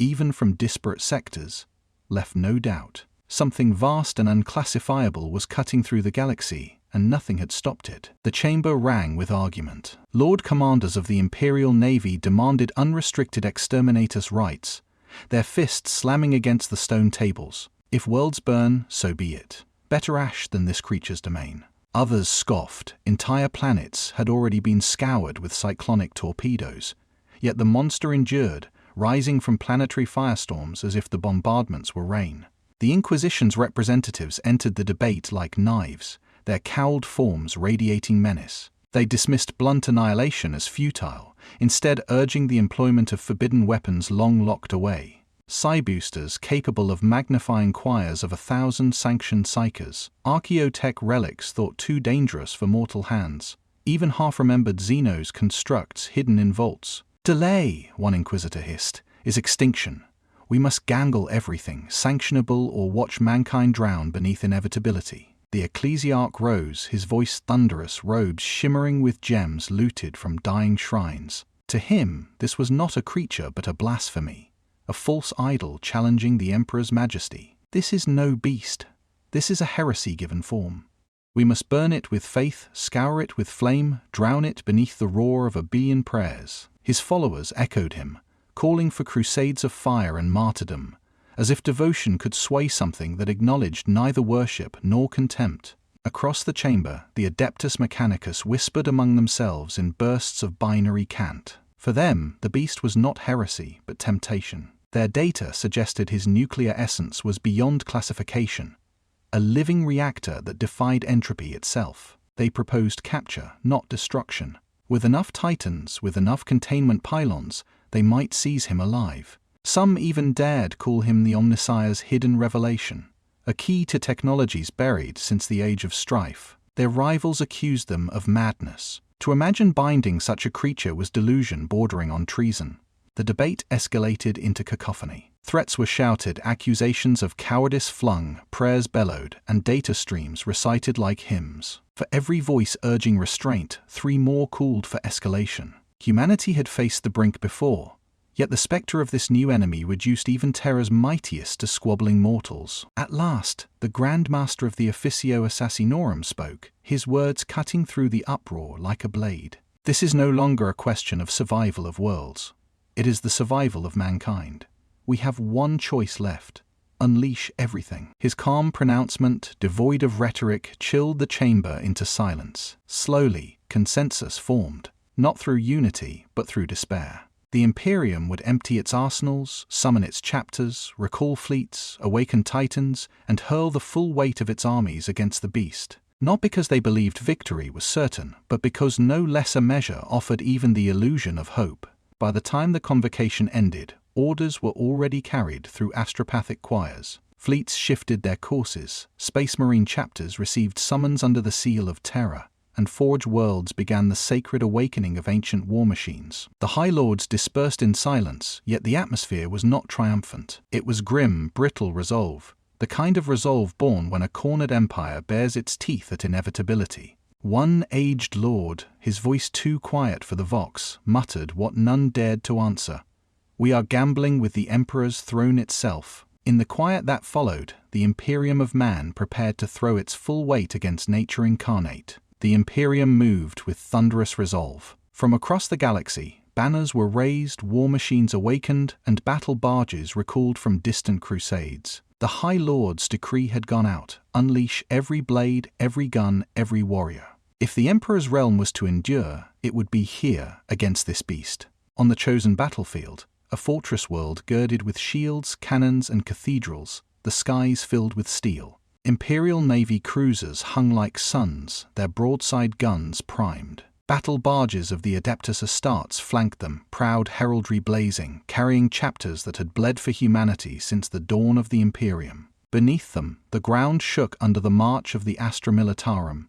even from disparate sectors, left no doubt. Something vast and unclassifiable was cutting through the galaxy, and nothing had stopped it. The chamber rang with argument. Lord commanders of the Imperial Navy demanded unrestricted exterminatus rights, their fists slamming against the stone tables. If worlds burn, so be it. Better ash than this creature's domain. Others scoffed. Entire planets had already been scoured with cyclonic torpedoes, yet the monster endured, rising from planetary firestorms as if the bombardments were rain. The Inquisition's representatives entered the debate like knives, their cowled forms radiating menace. They dismissed blunt annihilation as futile, instead urging the employment of forbidden weapons long locked away. Psi-boosters capable of magnifying choirs of 1,000 sanctioned psychers, archaeotech relics thought too dangerous for mortal hands, even half-remembered Xenos constructs hidden in vaults. Delay, one inquisitor hissed, is extinction. We must gangle everything, sanctionable or watch mankind drown beneath inevitability. The ecclesiarch rose, his voice thunderous, robes shimmering with gems looted from dying shrines. To him, this was not a creature but a blasphemy, a false idol challenging the emperor's majesty. This is no beast. This is a heresy given form. We must burn it with faith, scour it with flame, drown it beneath the roar of a billion prayers. His followers echoed him, calling for crusades of fire and martyrdom, as if devotion could sway something that acknowledged neither worship nor contempt. Across the chamber, the Adeptus Mechanicus whispered among themselves in bursts of binary cant. For them, the beast was not heresy, but temptation. Their data suggested his nuclear essence was beyond classification, a living reactor that defied entropy itself. They proposed capture, not destruction. With enough titans, with enough containment pylons, they might seize him alive. Some even dared call him the Omnissiah's hidden revelation, a key to technologies buried since the age of strife. Their rivals accused them of madness. To imagine binding such a creature was delusion bordering on treason. The debate escalated into cacophony. Threats were shouted, accusations of cowardice flung, prayers bellowed, and data streams recited like hymns. For every voice urging restraint, 3 more called for escalation. Humanity had faced the brink before, yet the spectre of this new enemy reduced even Terra's mightiest to squabbling mortals. At last, the Grand Master of the Officio Assassinorum spoke, his words cutting through the uproar like a blade. This is no longer a question of survival of worlds. It is the survival of mankind. We have one choice left. Unleash everything. His calm pronouncement, devoid of rhetoric, chilled the chamber into silence. Slowly, consensus formed, not through unity, but through despair. The Imperium would empty its arsenals, summon its chapters, recall fleets, awaken titans, and hurl the full weight of its armies against the beast. Not because they believed victory was certain, but because no lesser measure offered even the illusion of hope. By the time the convocation ended, orders were already carried through astropathic choirs. Fleets shifted their courses, Space Marine chapters received summons under the seal of terror, and Forge Worlds began the sacred awakening of ancient war machines. The High Lords dispersed in silence, yet the atmosphere was not triumphant. It was grim, brittle resolve, the kind of resolve born when a cornered empire bares its teeth at inevitability. One aged lord, his voice too quiet for the vox, muttered what none dared to answer. "We are gambling with the Emperor's throne itself." In the quiet that followed, the Imperium of Man prepared to throw its full weight against nature incarnate. The Imperium moved with thunderous resolve. From across the galaxy, banners were raised, war machines awakened, and battle barges recalled from distant crusades. The High Lord's decree had gone out: unleash every blade, every gun, every warrior. If the Emperor's realm was to endure, it would be here, against this beast. On the chosen battlefield, a fortress world girded with shields, cannons, and cathedrals, the skies filled with steel. Imperial Navy cruisers hung like suns, their broadside guns primed. Battle barges of the Adeptus Astartes flanked them, proud heraldry blazing, carrying chapters that had bled for humanity since the dawn of the Imperium. Beneath them, the ground shook under the march of the Astra Militarum.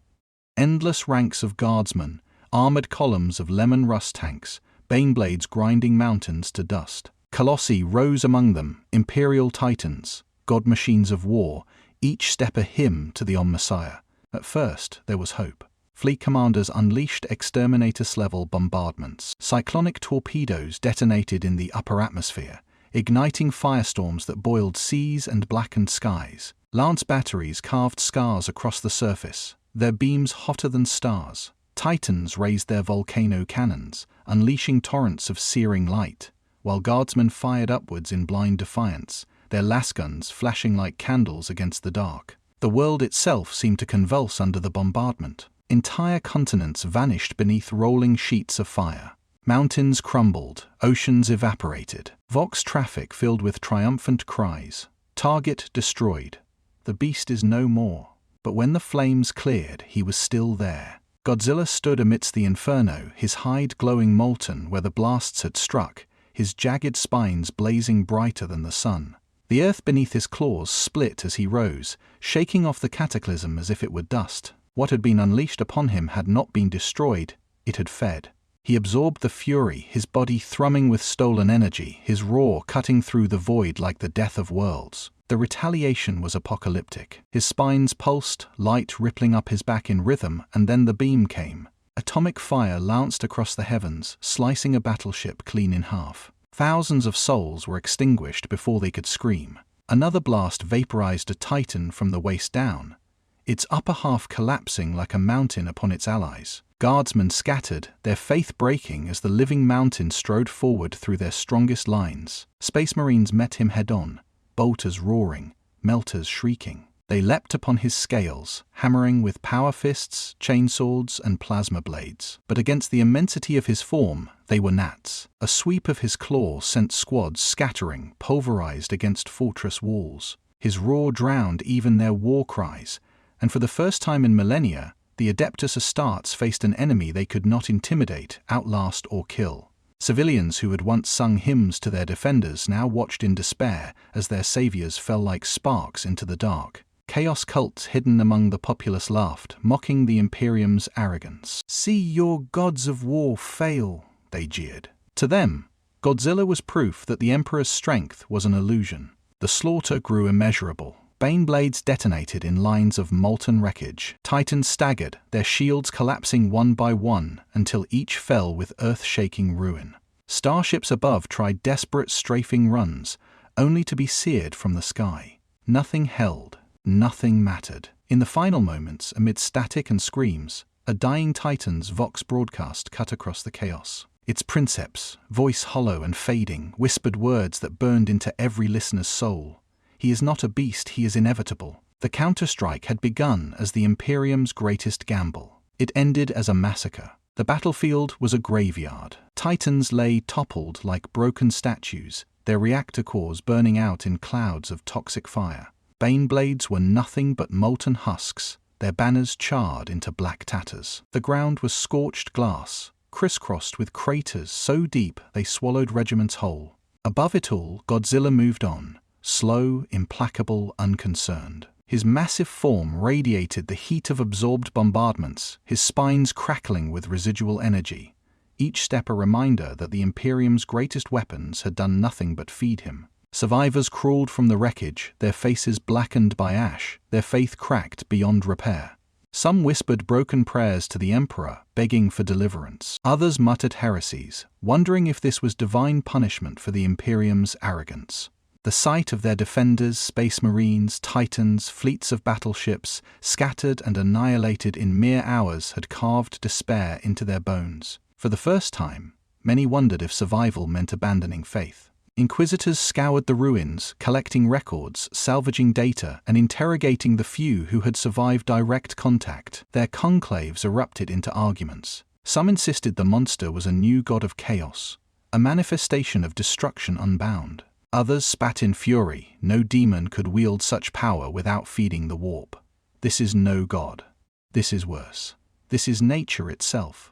Endless ranks of guardsmen, armored columns of lemon rust tanks, baneblades grinding mountains to dust. Colossi rose among them, imperial titans, god machines of war, each step a hymn to the Messiah. At first, there was hope. Fleet commanders unleashed exterminatus-level bombardments. Cyclonic torpedoes detonated in the upper atmosphere, igniting firestorms that boiled seas and blackened skies. Lance batteries carved scars across the surface, their beams hotter than stars. Titans raised their volcano cannons, unleashing torrents of searing light, while guardsmen fired upwards in blind defiance, their lasguns flashing like candles against the dark. The world itself seemed to convulse under the bombardment. Entire continents vanished beneath rolling sheets of fire. Mountains crumbled, oceans evaporated. Vox traffic filled with triumphant cries. Target destroyed. The beast is no more. But when the flames cleared, he was still there. Godzilla stood amidst the inferno, his hide glowing molten where the blasts had struck, his jagged spines blazing brighter than the sun. The earth beneath his claws split as he rose, shaking off the cataclysm as if it were dust. What had been unleashed upon him had not been destroyed, it had fed. He absorbed the fury, his body thrumming with stolen energy, his roar cutting through the void like the death of worlds. The retaliation was apocalyptic. His spines pulsed, light rippling up his back in rhythm, and then the beam came. Atomic fire lanced across the heavens, slicing a battleship clean in half. Thousands of souls were extinguished before they could scream. Another blast vaporized a Titan from the waist down, its upper half collapsing like a mountain upon its allies. Guardsmen scattered, their faith breaking as the living mountain strode forward through their strongest lines. Space Marines met him head-on, bolters roaring, melters shrieking. They leapt upon his scales, hammering with power fists, chainswords, and plasma blades. But against the immensity of his form, they were gnats. A sweep of his claw sent squads scattering, pulverized against fortress walls. His roar drowned even their war cries, and for the first time in millennia, the Adeptus Astartes faced an enemy they could not intimidate, outlast, or kill. Civilians who had once sung hymns to their defenders now watched in despair as their saviors fell like sparks into the dark. Chaos cults hidden among the populace laughed, mocking the Imperium's arrogance. "See your gods of war fail," they jeered. To them, Godzilla was proof that the Emperor's strength was an illusion. The slaughter grew immeasurable. Baneblades detonated in lines of molten wreckage. Titans staggered, their shields collapsing one by one until each fell with earth-shaking ruin. Starships above tried desperate strafing runs, only to be seared from the sky. Nothing held. Nothing mattered. In the final moments, amid static and screams, a dying Titan's Vox broadcast cut across the chaos. Its princeps, voice hollow and fading, whispered words that burned into every listener's soul. He is not a beast, he is inevitable. The counterstrike had begun as the Imperium's greatest gamble. It ended as a massacre. The battlefield was a graveyard. Titans lay toppled like broken statues, their reactor cores burning out in clouds of toxic fire. Baneblades were nothing but molten husks, their banners charred into black tatters. The ground was scorched glass, crisscrossed with craters so deep they swallowed regiments whole. Above it all, Godzilla moved on, slow, implacable, unconcerned. His massive form radiated the heat of absorbed bombardments, his spines crackling with residual energy, each step a reminder that the Imperium's greatest weapons had done nothing but feed him. Survivors crawled from the wreckage, their faces blackened by ash, their faith cracked beyond repair. Some whispered broken prayers to the Emperor, begging for deliverance. Others muttered heresies, wondering if this was divine punishment for the Imperium's arrogance. The sight of their defenders, space marines, titans, fleets of battleships, scattered and annihilated in mere hours had carved despair into their bones. For the first time, many wondered if survival meant abandoning faith. Inquisitors scoured the ruins, collecting records, salvaging data, and interrogating the few who had survived direct contact. Their conclaves erupted into arguments. Some insisted the monster was a new god of chaos, a manifestation of destruction unbound. Others spat in fury, no demon could wield such power without feeding the warp. This is no god. This is worse. This is nature itself,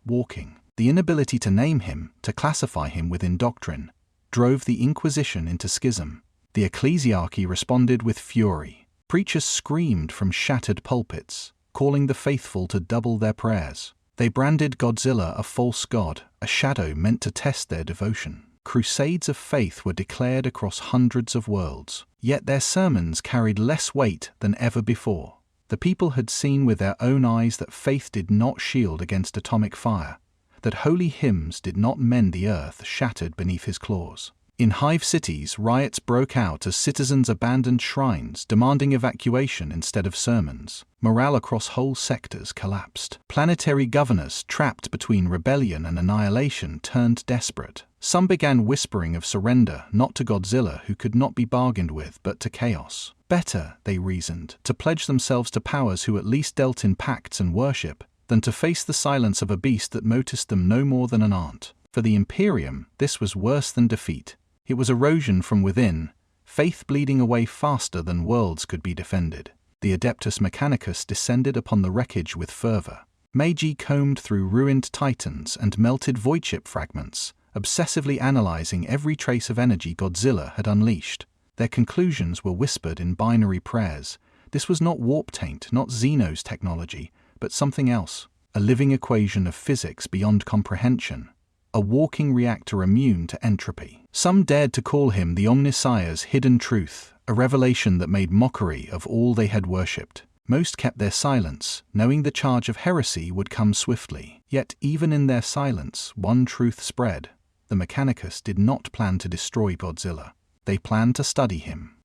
walking. The inability to name him, to classify him within doctrine, drove the Inquisition into schism. The ecclesiarchy responded with fury. Preachers screamed from shattered pulpits, calling the faithful to double their prayers. They branded Godzilla a false god, a shadow meant to test their devotion. Crusades of faith were declared across hundreds of worlds, yet their sermons carried less weight than ever before. The people had seen with their own eyes that faith did not shield against atomic fire, that holy hymns did not mend the earth shattered beneath his claws. In hive cities, riots broke out as citizens abandoned shrines, demanding evacuation instead of sermons. Morale across whole sectors collapsed. Planetary governors, trapped between rebellion and annihilation, turned desperate. Some began whispering of surrender, not to Godzilla, who could not be bargained with, but to chaos. Better, they reasoned, to pledge themselves to powers who at least dealt in pacts and worship, than to face the silence of a beast that noticed them no more than an ant. For the Imperium, this was worse than defeat. It was erosion from within, faith bleeding away faster than worlds could be defended. The Adeptus Mechanicus descended upon the wreckage with fervor. Meiji combed through ruined titans and melted void chip fragments, obsessively analyzing every trace of energy Godzilla had unleashed. Their conclusions were whispered in binary prayers. This was not warp taint, not Xeno's technology, but something else, a living equation of physics beyond comprehension, a walking reactor immune to entropy. Some dared to call him the Omnissiah's hidden truth, a revelation that made mockery of all they had worshipped. Most kept their silence, knowing the charge of heresy would come swiftly. Yet even in their silence, one truth spread. The Mechanicus did not plan to destroy Godzilla. They planned to study him.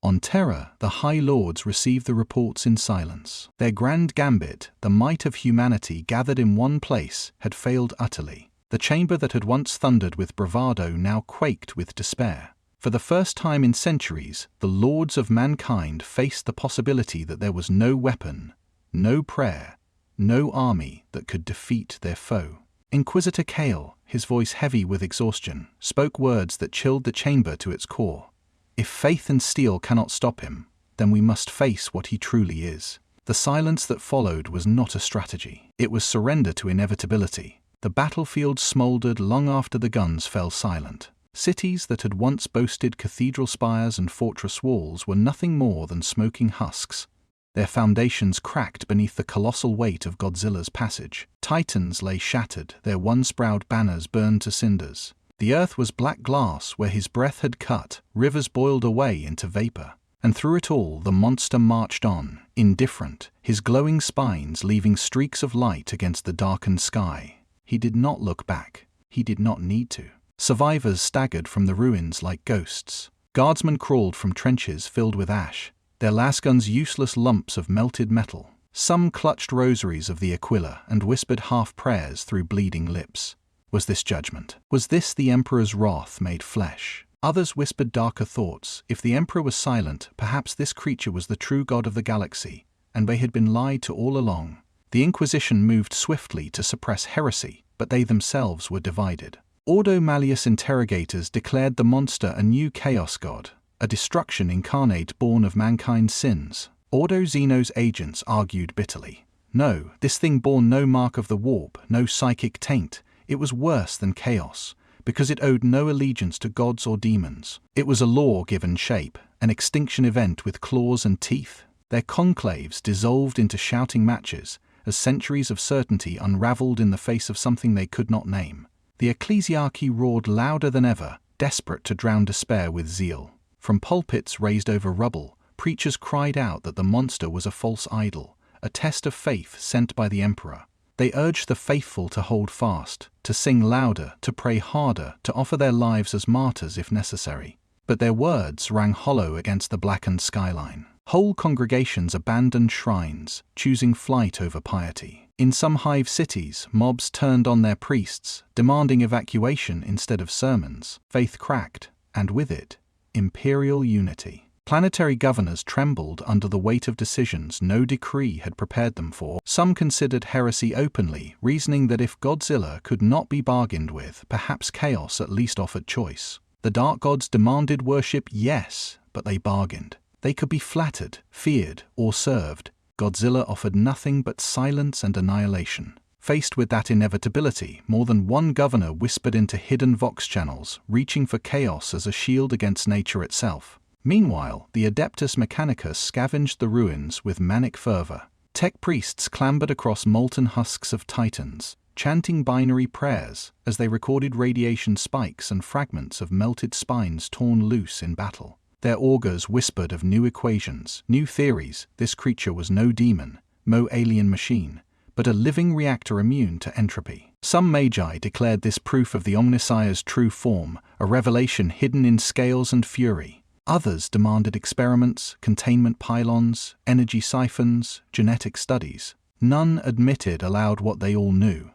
On Terra, the High Lords received the reports in silence. Their grand gambit, the might of humanity gathered in one place, had failed utterly. The chamber that had once thundered with bravado now quaked with despair. For the first time in centuries, the lords of mankind faced the possibility that there was no weapon, no prayer, no army that could defeat their foe. Inquisitor Kale, his voice heavy with exhaustion, spoke words that chilled the chamber to its core. If faith and steel cannot stop him, then we must face what he truly is. The silence that followed was not a strategy. It was surrender to inevitability. The battlefield smoldered long after the guns fell silent. Cities that had once boasted cathedral spires and fortress walls were nothing more than smoking husks. Their foundations cracked beneath the colossal weight of Godzilla's passage. Titans lay shattered, their once-proud banners burned to cinders. The earth was black glass where his breath had cut, rivers boiled away into vapor. And through it all, the monster marched on, indifferent, his glowing spines leaving streaks of light against the darkened sky. He did not look back. He did not need to. Survivors staggered from the ruins like ghosts. Guardsmen crawled from trenches filled with ash, their lasguns useless lumps of melted metal. Some clutched rosaries of the Aquila and whispered half-prayers through bleeding lips. Was this judgment? Was this the Emperor's wrath made flesh? Others whispered darker thoughts. If the Emperor was silent, perhaps this creature was the true god of the galaxy, and they had been lied to all along. The Inquisition moved swiftly to suppress heresy, but they themselves were divided. Ordo Malleus interrogators declared the monster a new chaos god, a destruction incarnate born of mankind's sins. Ordo Xeno's agents argued bitterly. No, this thing bore no mark of the warp, no psychic taint. It was worse than chaos, because it owed no allegiance to gods or demons. It was a law-given shape, an extinction event with claws and teeth. Their conclaves dissolved into shouting matches, as centuries of certainty unraveled in the face of something they could not name. The ecclesiarchy roared louder than ever, desperate to drown despair with zeal. From pulpits raised over rubble, preachers cried out that the monster was a false idol, a test of faith sent by the emperor. They urged the faithful to hold fast, to sing louder, to pray harder, to offer their lives as martyrs if necessary. But their words rang hollow against the blackened skyline. Whole congregations abandoned shrines, choosing flight over piety. In some hive cities, mobs turned on their priests, demanding evacuation instead of sermons. Faith cracked, and with it, imperial unity. Planetary governors trembled under the weight of decisions no decree had prepared them for. Some considered heresy openly, reasoning that if Godzilla could not be bargained with, perhaps chaos at least offered choice. The dark gods demanded worship, yes, but they bargained. They could be flattered, feared, or served. Godzilla offered nothing but silence and annihilation. Faced with that inevitability, more than one governor whispered into hidden vox channels, reaching for chaos as a shield against nature itself. Meanwhile, the Adeptus Mechanicus scavenged the ruins with manic fervor. Tech priests clambered across molten husks of titans, chanting binary prayers as they recorded radiation spikes and fragments of melted spines torn loose in battle. Their augurs whispered of new equations, new theories. This creature was no demon, no alien machine, but a living reactor immune to entropy. Some magi declared this proof of the Omnissiah's true form, a revelation hidden in scales and fury. Others demanded experiments, containment pylons, energy siphons, genetic studies. None admitted aloud what they all knew.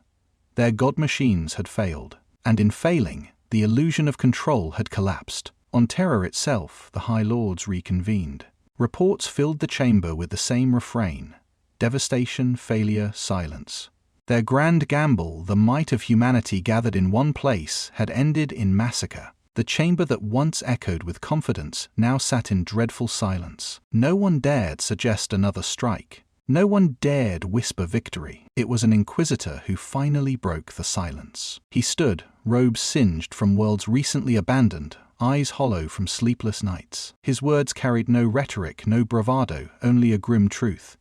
Their god machines had failed, and in failing, the illusion of control had collapsed. On Terra itself, the High Lords reconvened. Reports filled the chamber with the same refrain: devastation, failure, silence. Their grand gamble, the might of humanity gathered in one place, had ended in massacre. The chamber that once echoed with confidence now sat in dreadful silence. No one dared suggest another strike. No one dared whisper victory. It was an inquisitor who finally broke the silence. He stood, robes singed from worlds recently abandoned, eyes hollow from sleepless nights. His words carried no rhetoric, no bravado, only a grim truth.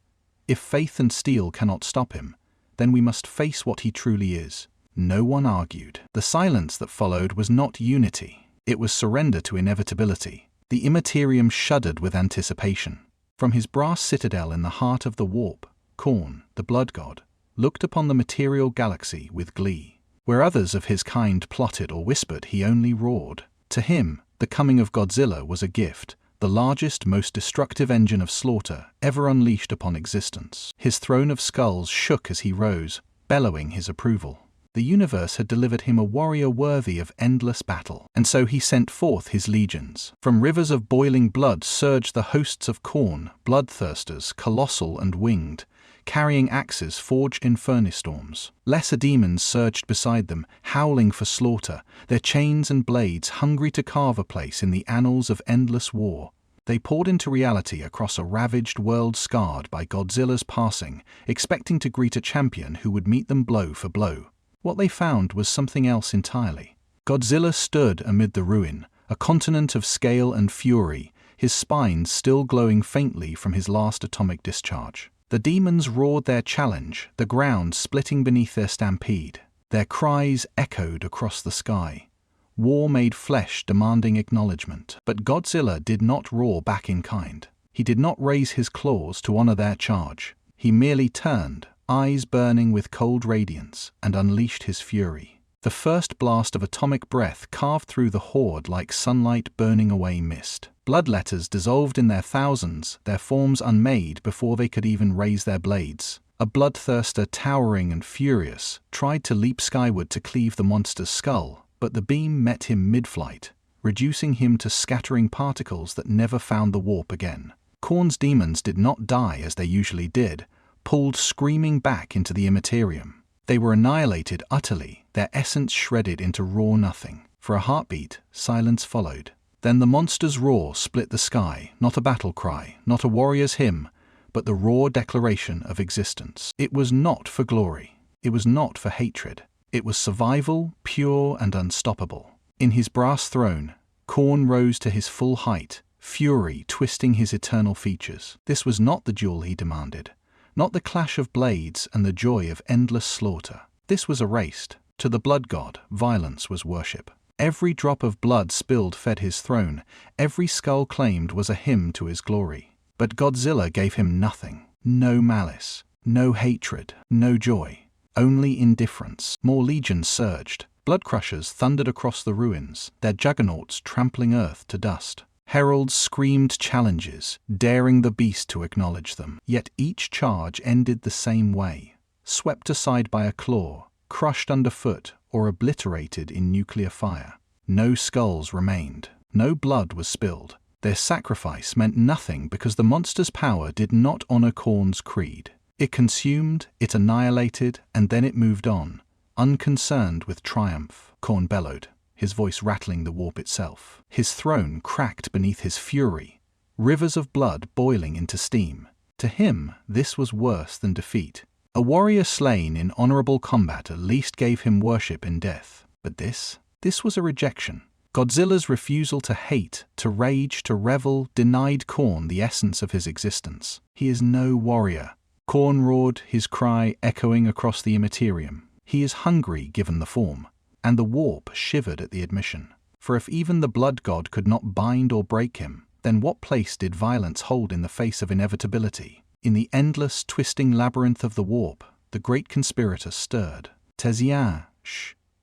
If faith and steel cannot stop him, then we must face what he truly is. No one argued. The silence that followed was not unity. It was surrender to inevitability. The Immaterium shuddered with anticipation. From his brass citadel in the heart of the warp, Khorne, the blood god, looked upon the material galaxy with glee. Where others of his kind plotted or whispered, he only roared. To him, the coming of Godzilla was a gift, the largest, most destructive engine of slaughter ever unleashed upon existence. His throne of skulls shook as he rose, bellowing his approval. The universe had delivered him a warrior worthy of endless battle, and so he sent forth his legions. From rivers of boiling blood surged the hosts of Khorne, bloodthirsters, colossal and winged, carrying axes forged in furnace storms. Lesser demons surged beside them, howling for slaughter, their chains and blades hungry to carve a place in the annals of endless war. They poured into reality across a ravaged world scarred by Godzilla's passing, expecting to greet a champion who would meet them blow for blow. What they found was something else entirely. Godzilla stood amid the ruin, a continent of scale and fury, his spines still glowing faintly from his last atomic discharge. The demons roared their challenge, the ground splitting beneath their stampede. Their cries echoed across the sky. War made flesh demanding acknowledgement. But Godzilla did not roar back in kind. He did not raise his claws to honor their charge. He merely turned, eyes burning with cold radiance, and unleashed his fury. The first blast of atomic breath carved through the horde like sunlight burning away mist. Blood letters dissolved in their thousands, their forms unmade before they could even raise their blades. A bloodthirster, towering and furious, tried to leap skyward to cleave the monster's skull, but the beam met him mid-flight, reducing him to scattering particles that never found the warp again. Khorne's demons did not die as they usually did, pulled screaming back into the Immaterium. They were annihilated utterly, their essence shredded into raw nothing. For a heartbeat, silence followed. Then the monster's roar split the sky, not a battle cry, not a warrior's hymn, but the raw declaration of existence. It was not for glory. It was not for hatred. It was survival, pure and unstoppable. In his brass throne, Khorne rose to his full height, fury twisting his eternal features. This was not the duel he demanded, not the clash of blades and the joy of endless slaughter. This was erased. To the blood god, violence was worship. Every drop of blood spilled fed his throne. Every skull claimed was a hymn to his glory. But Godzilla gave him nothing. No malice, no hatred, no joy. Only indifference. More legions surged. Blood crushers thundered across the ruins, their juggernauts trampling earth to dust. Heralds screamed challenges, daring the beast to acknowledge them. Yet each charge ended the same way. Swept aside by a claw, crushed underfoot, or obliterated in nuclear fire. No skulls remained. No blood was spilled. Their sacrifice meant nothing because the monster's power did not honor Khorne's creed. It consumed, it annihilated, and then it moved on, unconcerned with triumph. Khorne bellowed, his voice rattling the warp itself. His throne cracked beneath his fury, rivers of blood boiling into steam. To him, this was worse than defeat. A warrior slain in honorable combat at least gave him worship in death. But this was a rejection. Godzilla's refusal to hate, to rage, to revel, denied Khorne the essence of his existence. He is no warrior. Khorne roared, his cry echoing across the immaterium. He is hungry given the form. And the warp shivered at the admission. For if even the blood god could not bind or break him, then what place did violence hold in the face of inevitability? In the endless, twisting labyrinth of the warp, the great conspirator stirred. Tezian,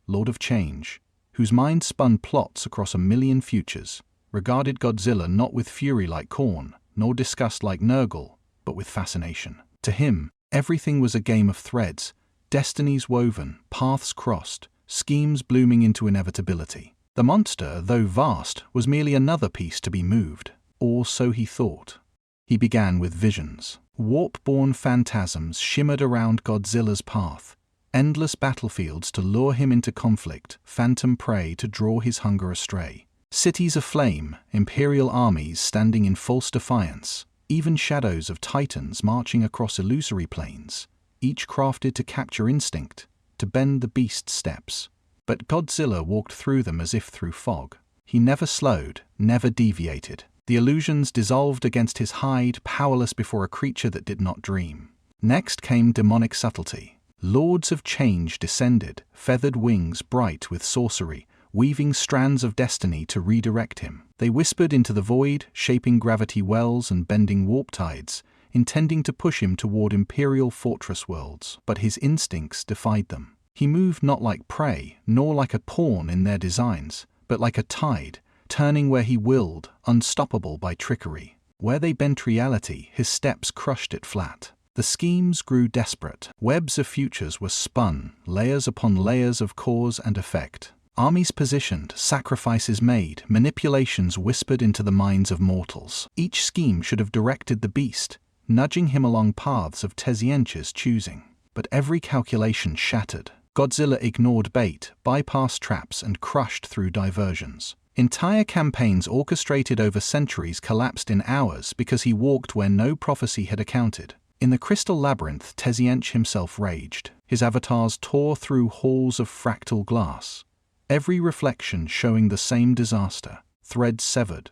Lord of Change, whose mind spun plots across a million futures, regarded Godzilla not with fury like Khorne, nor disgust like Nurgle, but with fascination. To him, everything was a game of threads, destinies woven, paths crossed, schemes blooming into inevitability. The monster, though vast, was merely another piece to be moved, or so he thought. He began with visions. Warp-born phantasms shimmered around Godzilla's path, endless battlefields to lure him into conflict, phantom prey to draw his hunger astray. Cities aflame, imperial armies standing in false defiance, even shadows of titans marching across illusory plains, each crafted to capture instinct, to bend the beast's steps. But Godzilla walked through them as if through fog. He never slowed, never deviated. The illusions dissolved against his hide, powerless before a creature that did not dream. Next came demonic subtlety. Lords of Change descended, feathered wings bright with sorcery, weaving strands of destiny to redirect him. They whispered into the void, shaping gravity wells and bending warp tides, intending to push him toward imperial fortress worlds. But his instincts defied them. He moved not like prey, nor like a pawn in their designs, but like a tide, turning where he willed, unstoppable by trickery. Where they bent reality, his steps crushed it flat. The schemes grew desperate. Webs of futures were spun, layers upon layers of cause and effect. Armies positioned, sacrifices made, manipulations whispered into the minds of mortals. Each scheme should have directed the beast, nudging him along paths of Teziench's choosing. But every calculation shattered. Godzilla ignored bait, bypassed traps, and crushed through diversions. Entire campaigns orchestrated over centuries collapsed in hours because he walked where no prophecy had accounted. In the crystal labyrinth, Teziench himself raged. His avatars tore through halls of fractal glass, every reflection showing the same disaster. Threads severed,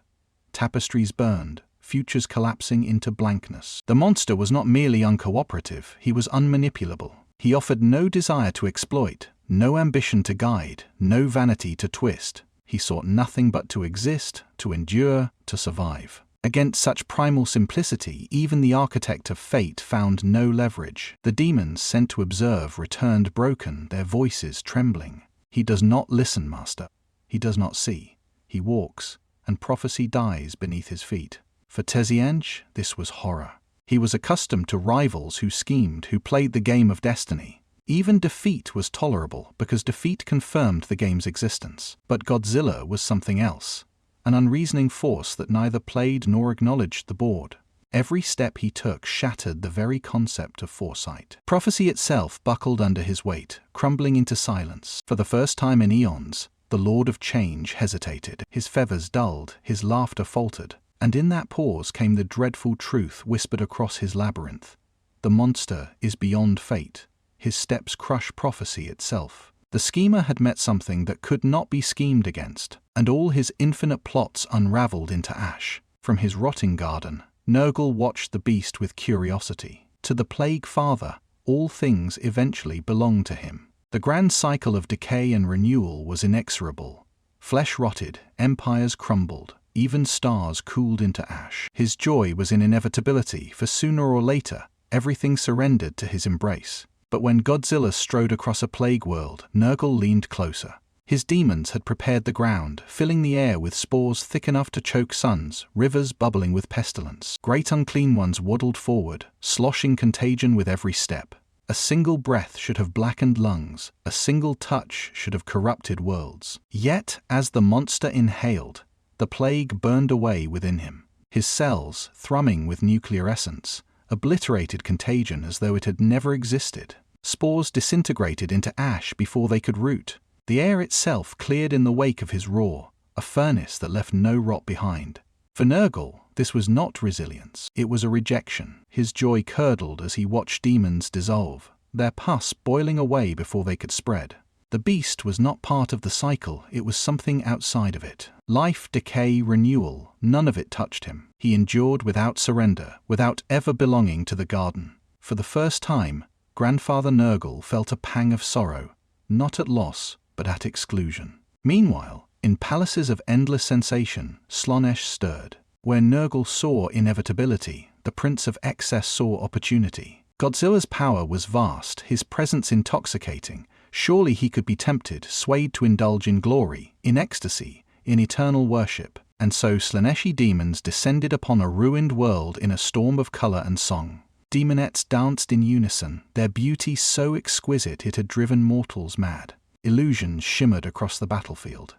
tapestries burned, futures collapsing into blankness. The monster was not merely uncooperative, he was unmanipulable. He offered no desire to exploit, no ambition to guide, no vanity to twist. He sought nothing but to exist, to endure, to survive. Against such primal simplicity, even the architect of fate found no leverage. The demons sent to observe returned broken, their voices trembling. He does not listen, Master. He does not see. He walks, and prophecy dies beneath his feet. For Teziench, this was horror. He was accustomed to rivals who schemed, who played the game of destiny. Even defeat was tolerable because defeat confirmed the game's existence. But Godzilla was something else, an unreasoning force that neither played nor acknowledged the board. Every step he took shattered the very concept of foresight. Prophecy itself buckled under his weight, crumbling into silence. For the first time in eons, the Lord of Change hesitated. His feathers dulled, his laughter faltered. And in that pause came the dreadful truth whispered across his labyrinth. The monster is beyond fate. His steps crush prophecy itself. The schemer had met something that could not be schemed against, and all his infinite plots unraveled into ash. From his rotting garden, Nurgle watched the beast with curiosity. To the Plague Father, all things eventually belonged to him. The grand cycle of decay and renewal was inexorable. Flesh rotted, empires crumbled, even stars cooled into ash. His joy was in inevitability, for sooner or later, everything surrendered to his embrace. But when Godzilla strode across a plague world, Nurgle leaned closer. His demons had prepared the ground, filling the air with spores thick enough to choke suns, rivers bubbling with pestilence. Great unclean ones waddled forward, sloshing contagion with every step. A single breath should have blackened lungs, a single touch should have corrupted worlds. Yet, as the monster inhaled, the plague burned away within him. His cells, thrumming with nuclear essence, obliterated contagion as though it had never existed. Spores disintegrated into ash before they could root. The air itself cleared in the wake of his roar, a furnace that left no rot behind. For Nurgle, this was not resilience, it was a rejection. His joy curdled as he watched demons dissolve, their pus boiling away before they could spread. The beast was not part of the cycle, it was something outside of it. Life, decay, renewal, none of it touched him. He endured without surrender, without ever belonging to the garden. For the first time, Grandfather Nurgle felt a pang of sorrow, not at loss, but at exclusion. Meanwhile, in palaces of endless sensation, Slaanesh stirred. Where Nurgle saw inevitability, the Prince of Excess saw opportunity. Godzilla's power was vast, his presence intoxicating. Surely he could be tempted, swayed to indulge in glory, in ecstasy, in eternal worship. And so Slaaneshi demons descended upon a ruined world in a storm of color and song. Demonettes danced in unison, their beauty so exquisite it had driven mortals mad. Illusions shimmered across the battlefield.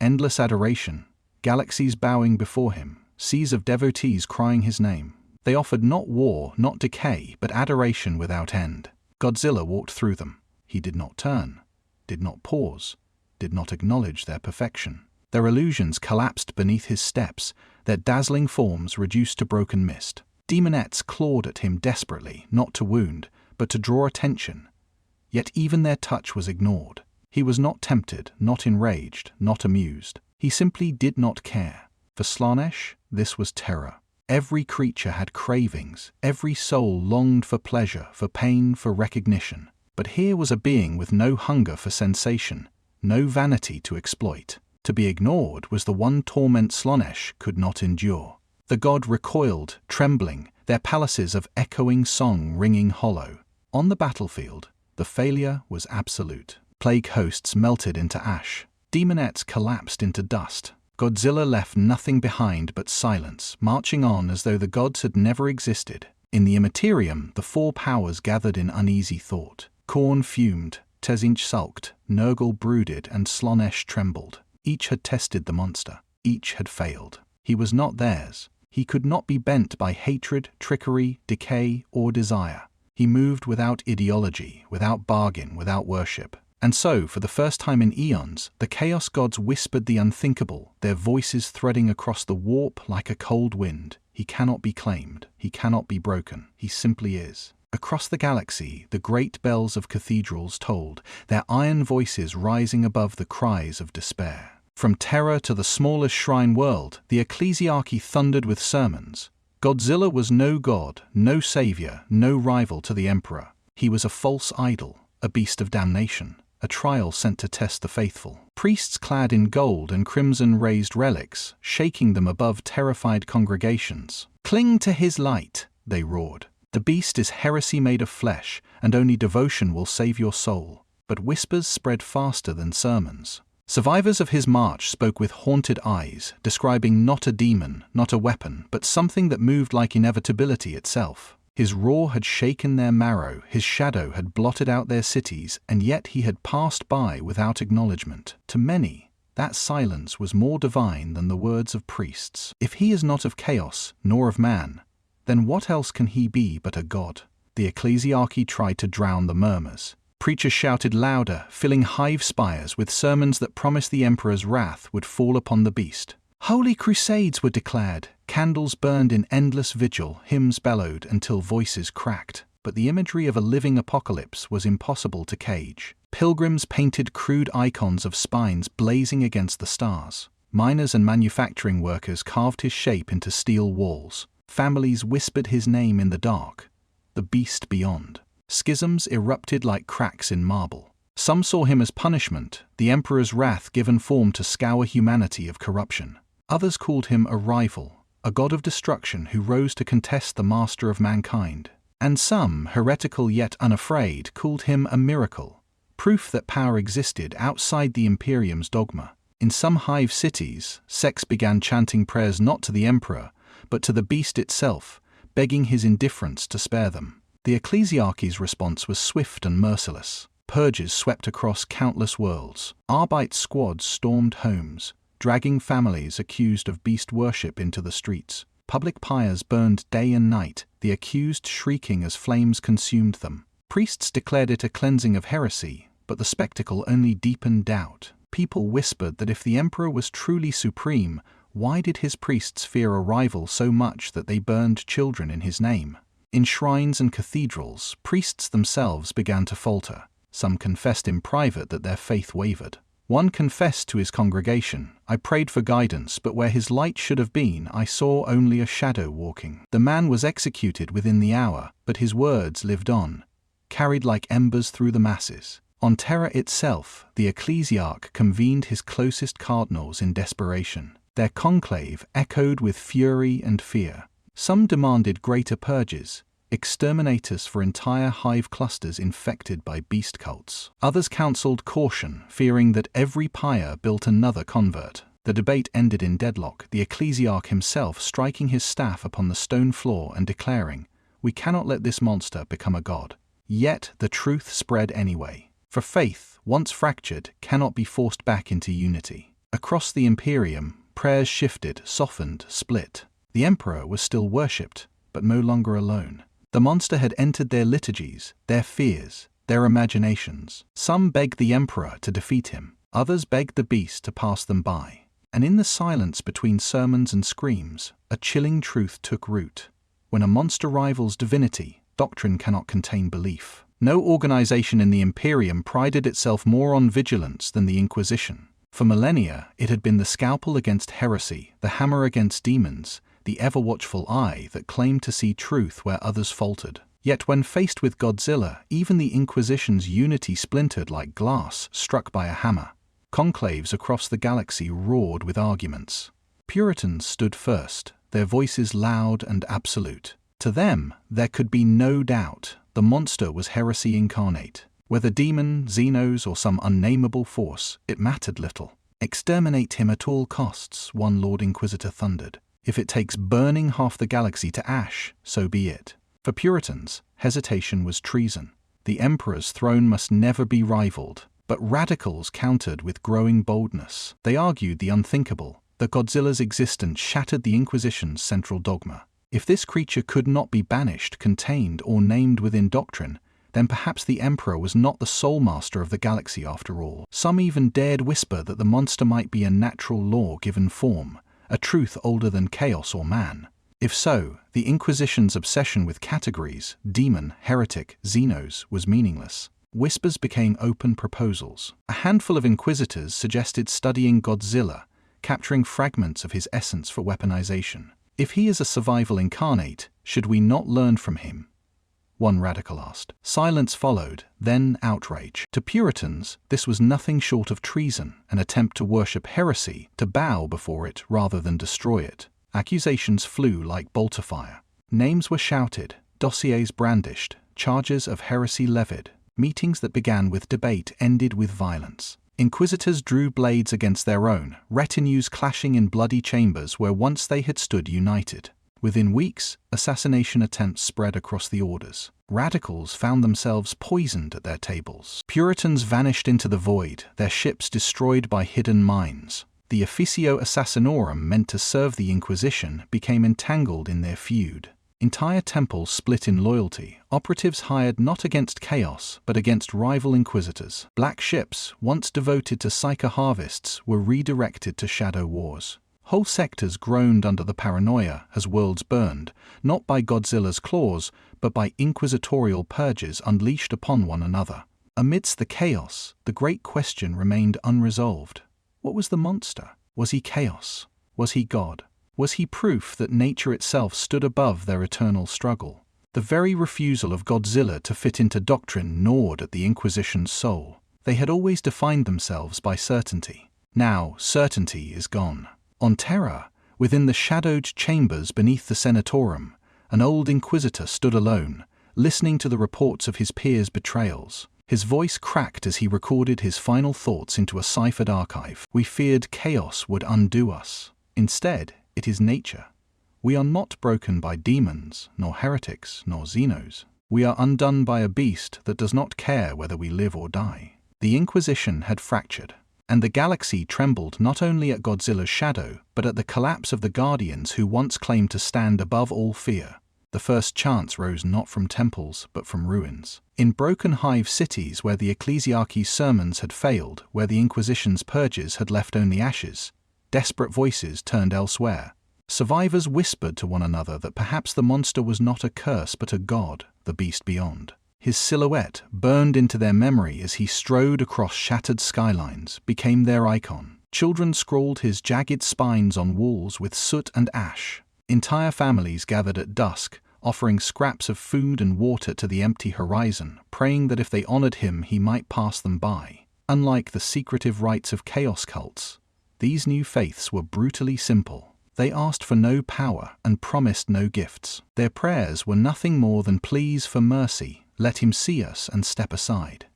Endless adoration, galaxies bowing before him, seas of devotees crying his name. They offered not war, not decay, but adoration without end. Godzilla walked through them. He did not turn, did not pause, did not acknowledge their perfection. Their illusions collapsed beneath his steps, their dazzling forms reduced to broken mist. Demonettes clawed at him desperately, not to wound, but to draw attention. Yet even their touch was ignored. He was not tempted, not enraged, not amused. He simply did not care. For Slaanesh, this was terror. Every creature had cravings, every soul longed for pleasure, for pain, for recognition. But here was a being with no hunger for sensation, no vanity to exploit. To be ignored was the one torment Slaanesh could not endure. The god recoiled, trembling, their palaces of echoing song ringing hollow. On the battlefield, the failure was absolute. Plague hosts melted into ash. Demonettes collapsed into dust. Godzilla left nothing behind but silence, marching on as though the gods had never existed. In the Immaterium, the four powers gathered in uneasy thought. Khorne fumed, Tzeentch sulked, Nurgle brooded, and Slaanesh trembled. Each had tested the monster. Each had failed. He was not theirs. He could not be bent by hatred, trickery, decay, or desire. He moved without ideology, without bargain, without worship. And so, for the first time in eons, the Chaos Gods whispered the unthinkable, their voices threading across the warp like a cold wind. He cannot be claimed. He cannot be broken. He simply is. Across the galaxy, the great bells of cathedrals tolled, their iron voices rising above the cries of despair. From Terra to the smallest shrine world, the ecclesiarchy thundered with sermons. Godzilla was no god, no savior, no rival to the Emperor. He was a false idol, a beast of damnation, a trial sent to test the faithful. Priests clad in gold and crimson raised relics, shaking them above terrified congregations. "Cling to his light," they roared. "The beast is heresy made of flesh, and only devotion will save your soul." But whispers spread faster than sermons. Survivors of his march spoke with haunted eyes, describing not a demon, not a weapon, but something that moved like inevitability itself. His roar had shaken their marrow, his shadow had blotted out their cities, and yet he had passed by without acknowledgement. To many, that silence was more divine than the words of priests. If he is not of chaos, nor of man, then what else can he be but a god? The ecclesiarchy tried to drown the murmurs. Preachers shouted louder, filling hive spires with sermons that promised the emperor's wrath would fall upon the beast. Holy crusades were declared, candles burned in endless vigil, hymns bellowed until voices cracked. But the imagery of a living apocalypse was impossible to cage. Pilgrims painted crude icons of spines blazing against the stars. Miners and manufacturing workers carved his shape into steel walls. Families whispered his name in the dark, the beast beyond. Schisms erupted like cracks in marble. Some saw him as punishment, the emperor's wrath given form to scour humanity of corruption. Others called him a rival, a god of destruction who rose to contest the master of mankind. And some, heretical yet unafraid, called him a miracle, proof that power existed outside the Imperium's dogma. In some hive cities, sects began chanting prayers not to the emperor, but to the beast itself, begging his indifference to spare them. The ecclesiarchy's response was swift and merciless. Purges swept across countless worlds. Arbeit squads stormed homes, dragging families accused of beast worship into the streets. Public pyres burned day and night, the accused shrieking as flames consumed them. Priests declared it a cleansing of heresy, but the spectacle only deepened doubt. People whispered that if the emperor was truly supreme, why did his priests fear a rival so much that they burned children in his name? In shrines and cathedrals, priests themselves began to falter. Some confessed in private that their faith wavered. One confessed to his congregation, "I prayed for guidance, but where his light should have been, I saw only a shadow walking." The man was executed within the hour, but his words lived on, carried like embers through the masses. On Terra itself, the ecclesiarch convened his closest cardinals in desperation. Their conclave echoed with fury and fear. Some demanded greater purges, exterminators for entire hive clusters infected by beast cults. Others counseled caution, fearing that every pyre built another convert. The debate ended in deadlock, the ecclesiarch himself striking his staff upon the stone floor and declaring, "We cannot let this monster become a god." Yet the truth spread anyway. For faith, once fractured, cannot be forced back into unity. Across the Imperium, prayers shifted, softened, split. The emperor was still worshipped, but no longer alone. The monster had entered their liturgies, their fears, their imaginations. Some begged the emperor to defeat him. Others begged the beast to pass them by. And in the silence between sermons and screams, a chilling truth took root. When a monster rivals divinity, doctrine cannot contain belief. No organization in the Imperium prided itself more on vigilance than the Inquisition. For millennia, it had been the scalpel against heresy, the hammer against demons, the ever-watchful eye that claimed to see truth where others faltered. Yet when faced with Godzilla, even the Inquisition's unity splintered like glass struck by a hammer. Conclaves across the galaxy roared with arguments. Puritans stood first, their voices loud and absolute. To them, there could be no doubt the monster was heresy incarnate. Whether demon, Xenos, or some unnameable force, it mattered little. "Exterminate him at all costs," one Lord Inquisitor thundered. "If it takes burning half the galaxy to ash, so be it." For Puritans, hesitation was treason. The Emperor's throne must never be rivaled. But radicals countered with growing boldness. They argued the unthinkable, that Godzilla's existence shattered the Inquisition's central dogma. If this creature could not be banished, contained, or named within doctrine, then perhaps the Emperor was not the sole master of the galaxy after all. Some even dared whisper that the monster might be a natural law given form, a truth older than chaos or man. If so, the Inquisition's obsession with categories, demon, heretic, Xenos, was meaningless. Whispers became open proposals. A handful of inquisitors suggested studying Godzilla, capturing fragments of his essence for weaponization. If he is a survival incarnate, should we not learn from him? One radical asked. Silence followed, then outrage. To Puritans, this was nothing short of treason, an attempt to worship heresy, to bow before it rather than destroy it. Accusations flew like bolter fire. Names were shouted, dossiers brandished, charges of heresy levied. Meetings that began with debate ended with violence. Inquisitors drew blades against their own, retinues clashing in bloody chambers where once they had stood united. Within weeks, assassination attempts spread across the orders. Radicals found themselves poisoned at their tables. Puritans vanished into the void, their ships destroyed by hidden mines. The officio assassinorum meant to serve the Inquisition became entangled in their feud. Entire temples split in loyalty, operatives hired not against chaos, but against rival inquisitors. Black ships, once devoted to psycho harvests, were redirected to shadow wars. Whole sectors groaned under the paranoia as worlds burned, not by Godzilla's claws, but by inquisitorial purges unleashed upon one another. Amidst the chaos, the great question remained unresolved. What was the monster? Was he chaos? Was he God? Was he proof that nature itself stood above their eternal struggle? The very refusal of Godzilla to fit into doctrine gnawed at the Inquisition's soul. They had always defined themselves by certainty. Now, certainty is gone. On Terra, within the shadowed chambers beneath the Senatorum, an old inquisitor stood alone, listening to the reports of his peers' betrayals. His voice cracked as he recorded his final thoughts into a ciphered archive. We feared chaos would undo us. Instead, it is nature. We are not broken by demons, nor heretics, nor Xenos. We are undone by a beast that does not care whether we live or die. The Inquisition had fractured, and the galaxy trembled not only at Godzilla's shadow, but at the collapse of the Guardians who once claimed to stand above all fear. The first chants rose not from temples, but from ruins. In broken hive cities where the ecclesiarchy's sermons had failed, where the Inquisition's purges had left only ashes, desperate voices turned elsewhere. Survivors whispered to one another that perhaps the monster was not a curse but a god, the beast beyond. His silhouette, burned into their memory as he strode across shattered skylines, became their icon. Children scrawled his jagged spines on walls with soot and ash. Entire families gathered at dusk, offering scraps of food and water to the empty horizon, praying that if they honored him he might pass them by. Unlike the secretive rites of chaos cults, these new faiths were brutally simple. They asked for no power and promised no gifts. Their prayers were nothing more than pleas for mercy. Let him see us and step aside.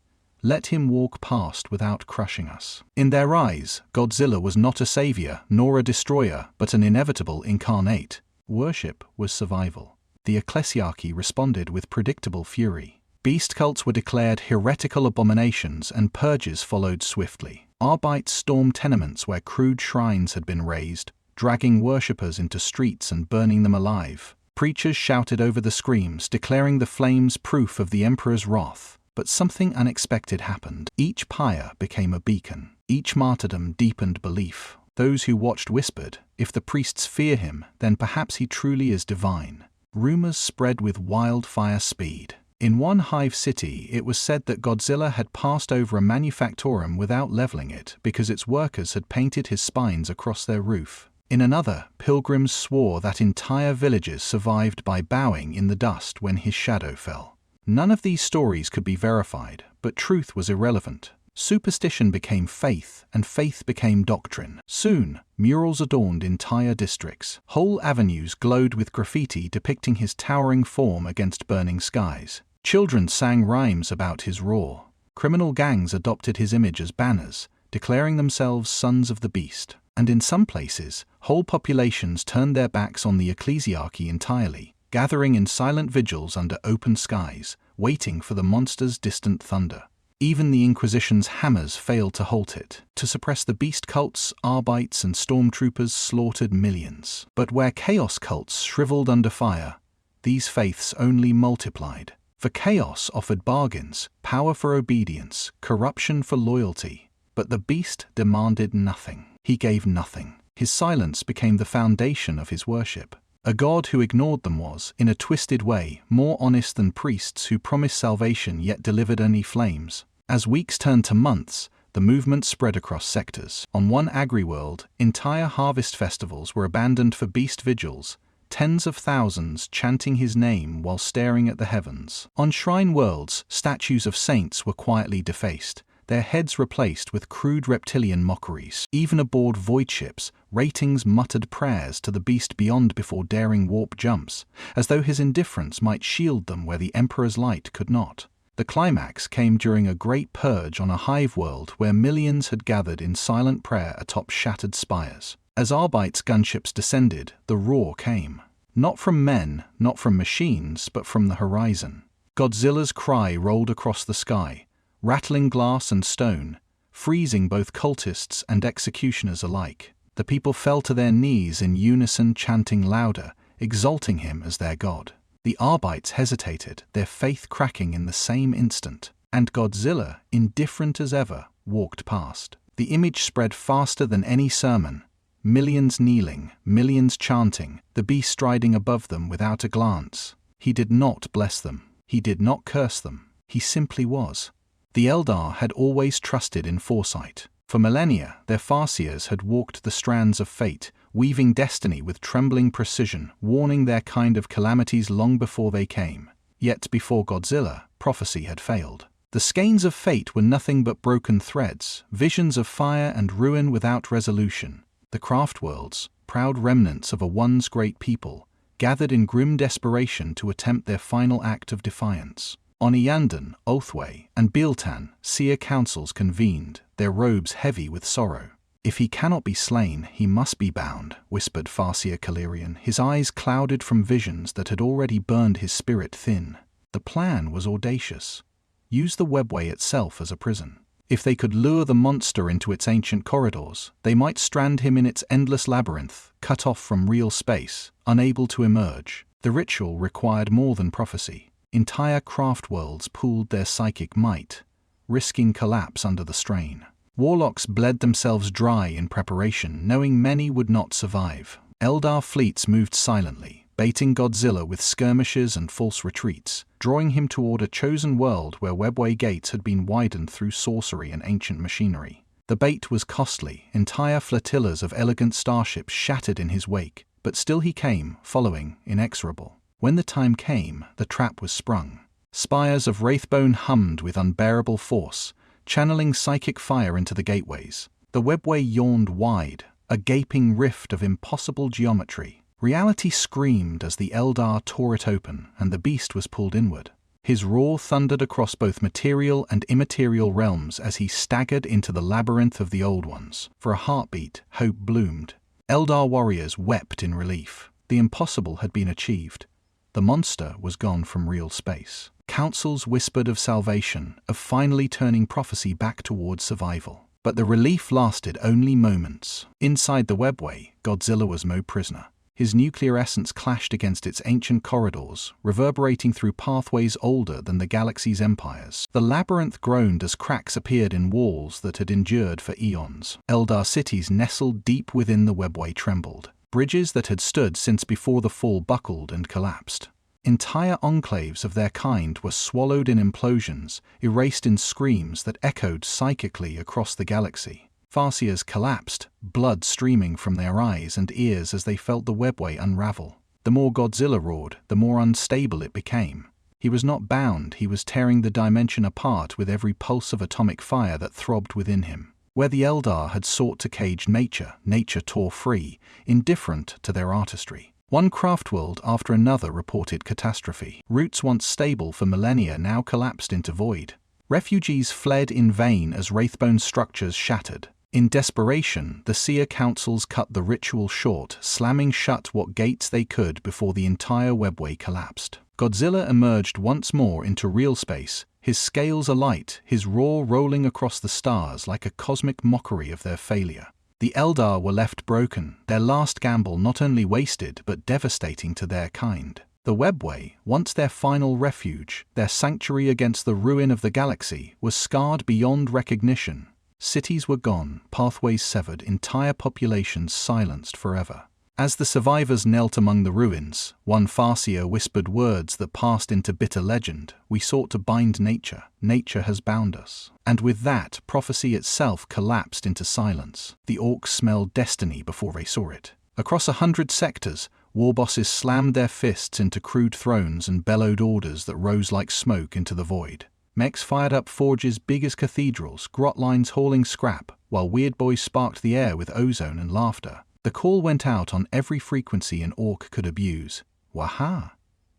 Let him walk past without crushing us. In their eyes, Godzilla was not a savior nor a destroyer, but an inevitable incarnate. Worship was survival. The ecclesiarchy responded with predictable fury. Beast cults were declared heretical abominations and purges followed swiftly. Arbites stormed tenements where crude shrines had been raised, dragging worshippers into streets and burning them alive. Preachers shouted over the screams, declaring the flames proof of the Emperor's wrath. But something unexpected happened. Each pyre became a beacon. Each martyrdom deepened belief. Those who watched whispered, if the priests fear him, then perhaps he truly is divine. Rumors spread with wildfire speed. In one hive city, it was said that Godzilla had passed over a manufactorum without leveling it because its workers had painted his spines across their roof. In another, pilgrims swore that entire villages survived by bowing in the dust when his shadow fell. None of these stories could be verified, but truth was irrelevant. Superstition became faith, and faith became doctrine. Soon, murals adorned entire districts. Whole avenues glowed with graffiti depicting his towering form against burning skies. Children sang rhymes about his roar. Criminal gangs adopted his image as banners, declaring themselves sons of the beast. And in some places, whole populations turned their backs on the ecclesiarchy entirely, gathering in silent vigils under open skies, waiting for the monster's distant thunder. Even the Inquisition's hammers failed to halt it. To suppress the beast cults, Arbites and stormtroopers slaughtered millions. But where chaos cults shriveled under fire, these faiths only multiplied. For chaos offered bargains, power for obedience, corruption for loyalty. But the beast demanded nothing. He gave nothing. His silence became the foundation of his worship. A god who ignored them was, in a twisted way, more honest than priests who promised salvation yet delivered only flames. As weeks turned to months, the movement spread across sectors. On one agri-world, entire harvest festivals were abandoned for beast vigils, tens of thousands chanting his name while staring at the heavens. On shrine worlds, statues of saints were quietly defaced, their heads replaced with crude reptilian mockeries. Even aboard void ships, ratings muttered prayers to the beast beyond before daring warp jumps, as though his indifference might shield them where the Emperor's light could not. The climax came during a great purge on a hive world where millions had gathered in silent prayer atop shattered spires. As Arbites' gunships descended, the roar came. Not from men, not from machines, but from the horizon. Godzilla's cry rolled across the sky, rattling glass and stone, freezing both cultists and executioners alike. The people fell to their knees in unison, chanting louder, exalting him as their god. The Arbites hesitated, their faith cracking in the same instant. And Godzilla, indifferent as ever, walked past. The image spread faster than any sermon. Millions kneeling, millions chanting, the beast striding above them without a glance. He did not bless them. He did not curse them. He simply was. The Eldar had always trusted in foresight. For millennia, their Farseers had walked the strands of fate, weaving destiny with trembling precision, warning their kind of calamities long before they came. Yet before Godzilla, prophecy had failed. The skeins of fate were nothing but broken threads, visions of fire and ruin without resolution. The craft worlds, proud remnants of a once great people, gathered in grim desperation to attempt their final act of defiance. On Iyanden, Oathway, and Bealtan, seer councils convened, their robes heavy with sorrow. "If he cannot be slain, he must be bound," whispered Farseer Kalirian, his eyes clouded from visions that had already burned his spirit thin. The plan was audacious. Use the webway itself as a prison. If they could lure the monster into its ancient corridors, they might strand him in its endless labyrinth, cut off from real space, unable to emerge. The ritual required more than prophecy. Entire craft worlds pooled their psychic might, risking collapse under the strain. Warlocks bled themselves dry in preparation, knowing many would not survive. Eldar fleets moved silently, baiting Godzilla with skirmishes and false retreats, drawing him toward a chosen world where webway gates had been widened through sorcery and ancient machinery. The bait was costly, entire flotillas of elegant starships shattered in his wake, but still he came, following, inexorable. When the time came, the trap was sprung. Spires of wraithbone hummed with unbearable force, channeling psychic fire into the gateways. The webway yawned wide, a gaping rift of impossible geometry. Reality screamed as the Eldar tore it open, and the beast was pulled inward. His roar thundered across both material and immaterial realms as he staggered into the labyrinth of the Old Ones. For a heartbeat, hope bloomed. Eldar warriors wept in relief. The impossible had been achieved. The monster was gone from real space. Councils whispered of salvation, of finally turning prophecy back towards survival. But the relief lasted only moments. Inside the webway, Godzilla was no prisoner. His nuclear essence clashed against its ancient corridors, reverberating through pathways older than the galaxy's empires. The labyrinth groaned as cracks appeared in walls that had endured for eons. Eldar cities nestled deep within the webway trembled. Bridges that had stood since before the fall buckled and collapsed. Entire enclaves of their kind were swallowed in implosions, erased in screams that echoed psychically across the galaxy. Farseers collapsed, blood streaming from their eyes and ears as they felt the webway unravel. The more Godzilla roared, the more unstable it became. He was not bound, he was tearing the dimension apart with every pulse of atomic fire that throbbed within him. Where the Eldar had sought to cage nature, nature tore free, indifferent to their artistry. One craftworld after another reported catastrophe. Routes once stable for millennia now collapsed into void. Refugees fled in vain as wraithbone structures shattered. In desperation, the seer councils cut the ritual short, slamming shut what gates they could before the entire webway collapsed. Godzilla emerged once more into real space, his scales alight, his roar rolling across the stars like a cosmic mockery of their failure. The Eldar were left broken, their last gamble not only wasted but devastating to their kind. The webway, once their final refuge, their sanctuary against the ruin of the galaxy, was scarred beyond recognition. Cities were gone, pathways severed, entire populations silenced forever. As the survivors knelt among the ruins, one Farseer whispered words that passed into bitter legend. "We sought to bind nature. Nature has bound us." And with that, prophecy itself collapsed into silence. The orcs smelled destiny before they saw it. Across 100 sectors, war bosses slammed their fists into crude thrones and bellowed orders that rose like smoke into the void. Mechs fired up forges big as cathedrals, grot lines hauling scrap, while weird boys sparked the air with ozone and laughter. The call went out on every frequency an orc could abuse. Waha!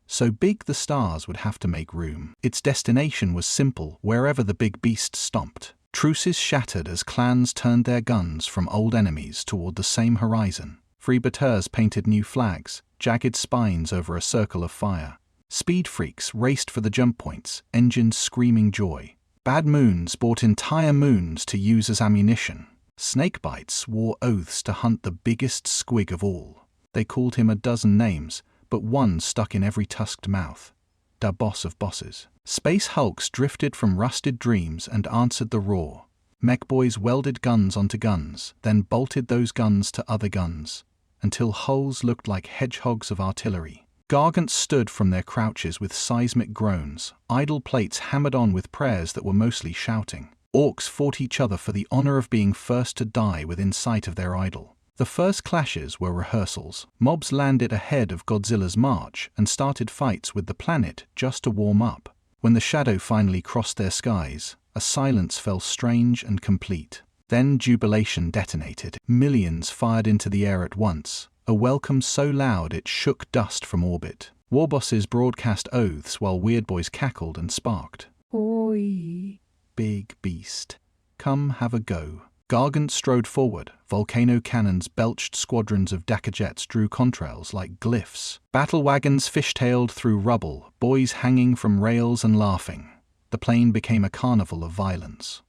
So big the stars would have to make room. Its destination was simple, wherever the big beast stomped. Truces shattered as clans turned their guns from old enemies toward the same horizon. Freebooters painted new flags, jagged spines over a circle of fire. Speed freaks raced for the jump points, engines screaming joy. Bad moons bought entire moons to use as ammunition. Snakebites swore oaths to hunt the biggest squig of all. They called him a dozen names, but one stuck in every tusked mouth. Da boss of bosses. Space hulks drifted from rusted dreams and answered the roar. Mech boys welded guns onto guns, then bolted those guns to other guns, until hulls looked like hedgehogs of artillery. Gargants stood from their crouches with seismic groans, idol plates hammered on with prayers that were mostly shouting. Orcs fought each other for the honor of being first to die within sight of their idol. The first clashes were rehearsals. Mobs landed ahead of Godzilla's march and started fights with the planet just to warm up. When the shadow finally crossed their skies, a silence fell strange and complete. Then jubilation detonated. Millions fired into the air at once, a welcome so loud it shook dust from orbit. Warbosses broadcast oaths while Weird Boys cackled and sparked. Oi, big beast. Come have a go. Gargant strode forward. Volcano cannons belched. Squadrons of Dakajets drew contrails like glyphs. Battle wagons fishtailed through rubble, boys hanging from rails and laughing. The plane became a carnival of violence.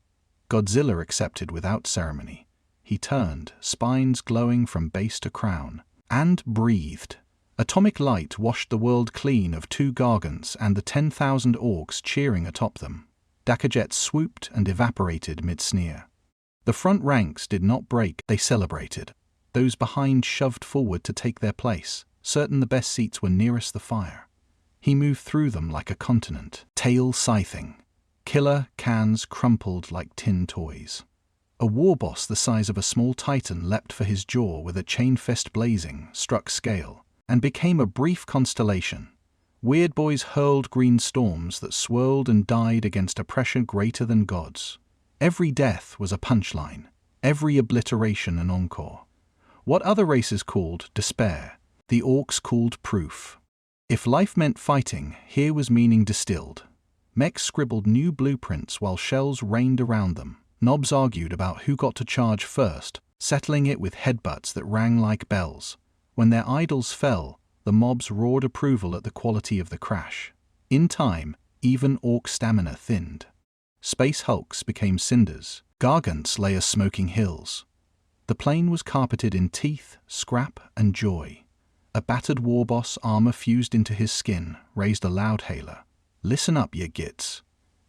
Godzilla accepted without ceremony. He turned, spines glowing from base to crown, and breathed. Atomic light washed the world clean of 2 Gargants and the 10,000 orcs cheering atop them. Dakajets swooped and evaporated mid-sneer. The front ranks did not break, they celebrated. Those behind shoved forward to take their place, certain the best seats were nearest the fire. He moved through them like a continent, tail scything. Killer cans crumpled like tin toys. A warboss the size of a small titan leapt for his jaw with a chain fist blazing, struck scale, and became a brief constellation. Weird Boys hurled green storms that swirled and died against a pressure greater than God's. Every death was a punchline, every obliteration an encore. What other races called despair, the orcs called proof. If life meant fighting, here was meaning distilled. Mechs scribbled new blueprints while shells rained around them. Knobs argued about who got to charge first, settling it with headbutts that rang like bells. When their idols fell, the mobs roared approval at the quality of the crash. In time, even orc stamina thinned. Space hulks became cinders. Gargants lay as smoking hills. The plain was carpeted in teeth, scrap, and joy. A battered warboss, armor fused into his skin, raised a loud hailer. Listen up, ye gits.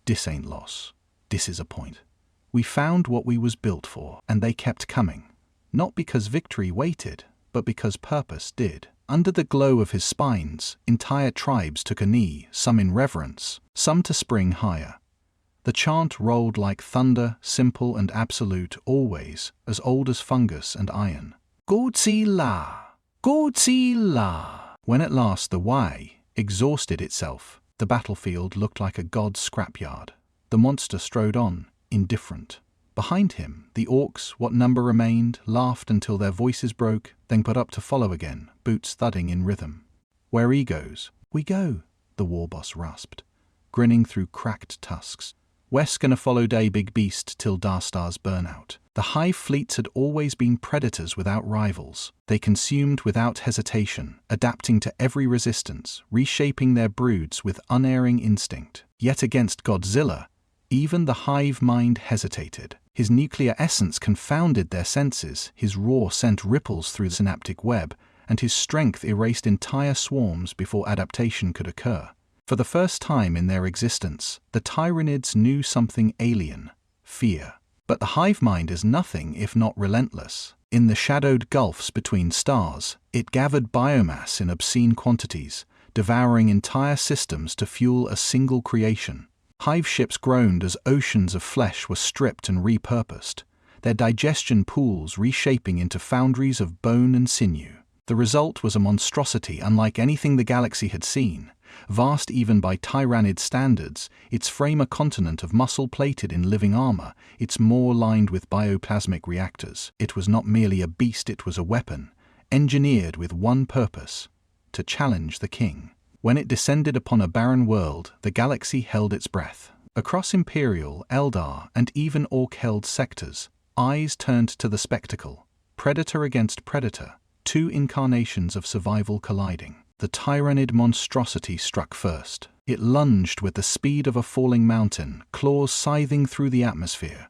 Dis ain't loss. Dis is a point. We found what we was built for, and they kept coming. Not because victory waited, but because purpose did. Under the glow of his spines, entire tribes took a knee, some in reverence, some to spring higher. The chant rolled like thunder, simple and absolute, always, as old as fungus and iron. Godzilla! Godzilla! When at last the Y exhausted itself, the battlefield looked like a god's scrapyard. The monster strode on, indifferent. Behind him, the orcs, what number remained, laughed until their voices broke, then got up to follow again, boots thudding in rhythm. Where he goes, we go, the warboss rasped, grinning through cracked tusks. West gonna follow day big beast till Darstar's burnout. The hive fleets had always been predators without rivals. They consumed without hesitation, adapting to every resistance, reshaping their broods with unerring instinct. Yet against Godzilla, even the hive mind hesitated. His nuclear essence confounded their senses, his roar sent ripples through the synaptic web, and his strength erased entire swarms before adaptation could occur. For the first time in their existence, the Tyranids knew something alien: fear. But the hive mind is nothing if not relentless. In the shadowed gulfs between stars, it gathered biomass in obscene quantities, devouring entire systems to fuel a single creation. Hive ships groaned as oceans of flesh were stripped and repurposed, their digestion pools reshaping into foundries of bone and sinew. The result was a monstrosity unlike anything the galaxy had seen. Vast even by Tyranid standards, its frame a continent of muscle plated in living armor, its maw lined with bioplasmic reactors. It was not merely a beast, it was a weapon, engineered with one purpose: to challenge the king. When it descended upon a barren world, the galaxy held its breath. Across Imperial, Eldar, and even Orc-held sectors, eyes turned to the spectacle. Predator against predator, 2 incarnations of survival colliding. The Tyranid monstrosity struck first. It lunged with the speed of a falling mountain, claws scything through the atmosphere,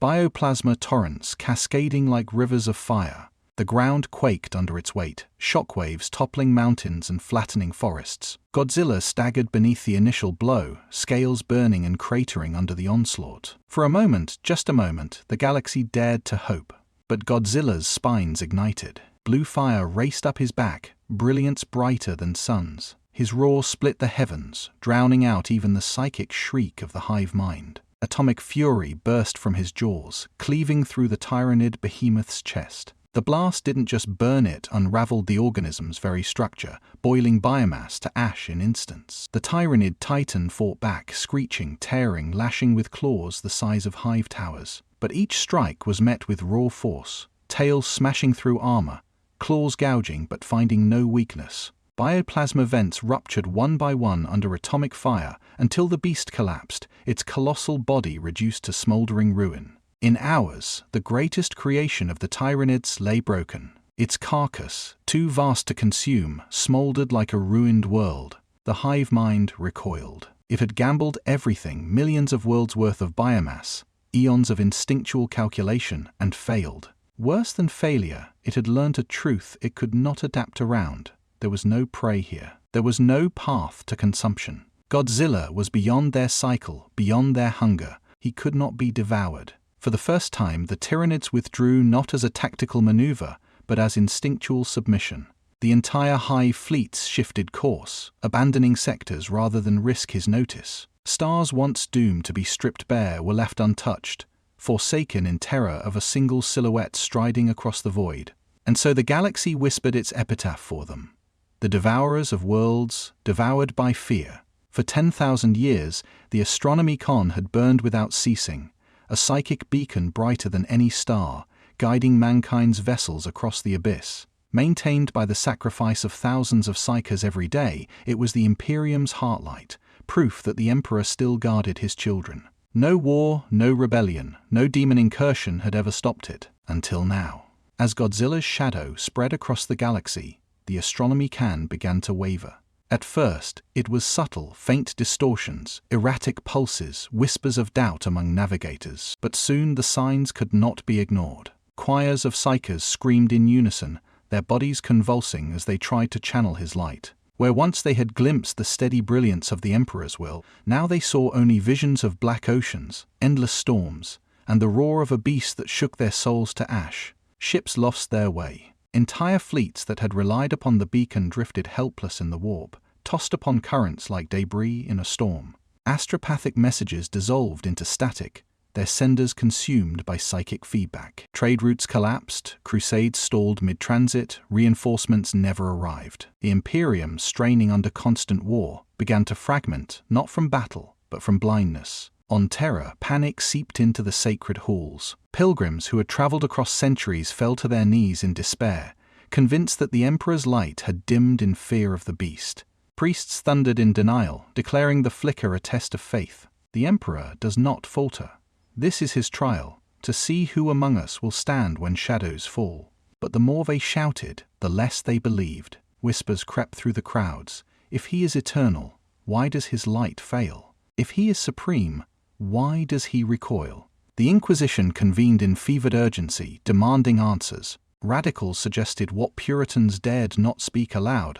bioplasma torrents cascading like rivers of fire. The ground quaked under its weight, shockwaves toppling mountains and flattening forests. Godzilla staggered beneath the initial blow, scales burning and cratering under the onslaught. For a moment, just a moment, the galaxy dared to hope. But Godzilla's spines ignited. Blue fire raced up his back, brilliance brighter than suns. His roar split the heavens, drowning out even the psychic shriek of the hive mind. Atomic fury burst from his jaws, cleaving through the tyrannid behemoth's chest. The blast didn't just burn it, unraveled the organism's very structure, boiling biomass to ash in instants. The tyrannid titan fought back, screeching, tearing, lashing with claws the size of hive towers. But each strike was met with raw force, tails smashing through armor, claws gouging but finding no weakness. Bioplasma vents ruptured one by one under atomic fire until the beast collapsed, its colossal body reduced to smoldering ruin. In hours, the greatest creation of the tyrannids lay broken. Its carcass, too vast to consume, smoldered like a ruined world. The hive mind recoiled. It had gambled everything, millions of worlds worth of biomass, eons of instinctual calculation, and failed. Worse than failure, it had learned a truth it could not adapt around. There was no prey here. There was no path to consumption. Godzilla was beyond their cycle, beyond their hunger. He could not be devoured. For the first time, the Tyranids withdrew not as a tactical maneuver, but as instinctual submission. The entire hive fleets shifted course, abandoning sectors rather than risk his notice. Stars once doomed to be stripped bare were left untouched, forsaken in terror of a single silhouette striding across the void. And so the galaxy whispered its epitaph for them. The devourers of worlds, devoured by fear. For 10,000 years, the Astronomicon had burned without ceasing, a psychic beacon brighter than any star, guiding mankind's vessels across the abyss. Maintained by the sacrifice of thousands of psychers every day, it was the Imperium's heartlight, proof that the Emperor still guarded his children. No war, no rebellion, no demon incursion had ever stopped it, until now. As Godzilla's shadow spread across the galaxy, the Astronomicon began to waver. At first, it was subtle, faint distortions, erratic pulses, whispers of doubt among navigators. But soon the signs could not be ignored. Choirs of psychers screamed in unison, their bodies convulsing as they tried to channel his light. Where once they had glimpsed the steady brilliance of the Emperor's will, now they saw only visions of black oceans, endless storms, and the roar of a beast that shook their souls to ash. Ships lost their way. Entire fleets that had relied upon the beacon drifted helpless in the warp, tossed upon currents like debris in a storm. Astropathic messages dissolved into static, their senders consumed by psychic feedback. Trade routes collapsed, crusades stalled mid-transit, reinforcements never arrived. The Imperium, straining under constant war, began to fragment, not from battle, but from blindness. On Terra, panic seeped into the sacred halls. Pilgrims who had traveled across centuries fell to their knees in despair, convinced that the Emperor's light had dimmed in fear of the beast. Priests thundered in denial, declaring the flicker a test of faith. The Emperor does not falter. This is his trial, to see who among us will stand when shadows fall. But the more they shouted, the less they believed. Whispers crept through the crowds. If he is eternal, why does his light fail? If he is supreme, why does he recoil? The Inquisition convened in fevered urgency, demanding answers. Radicals suggested what Puritans dared not speak aloud.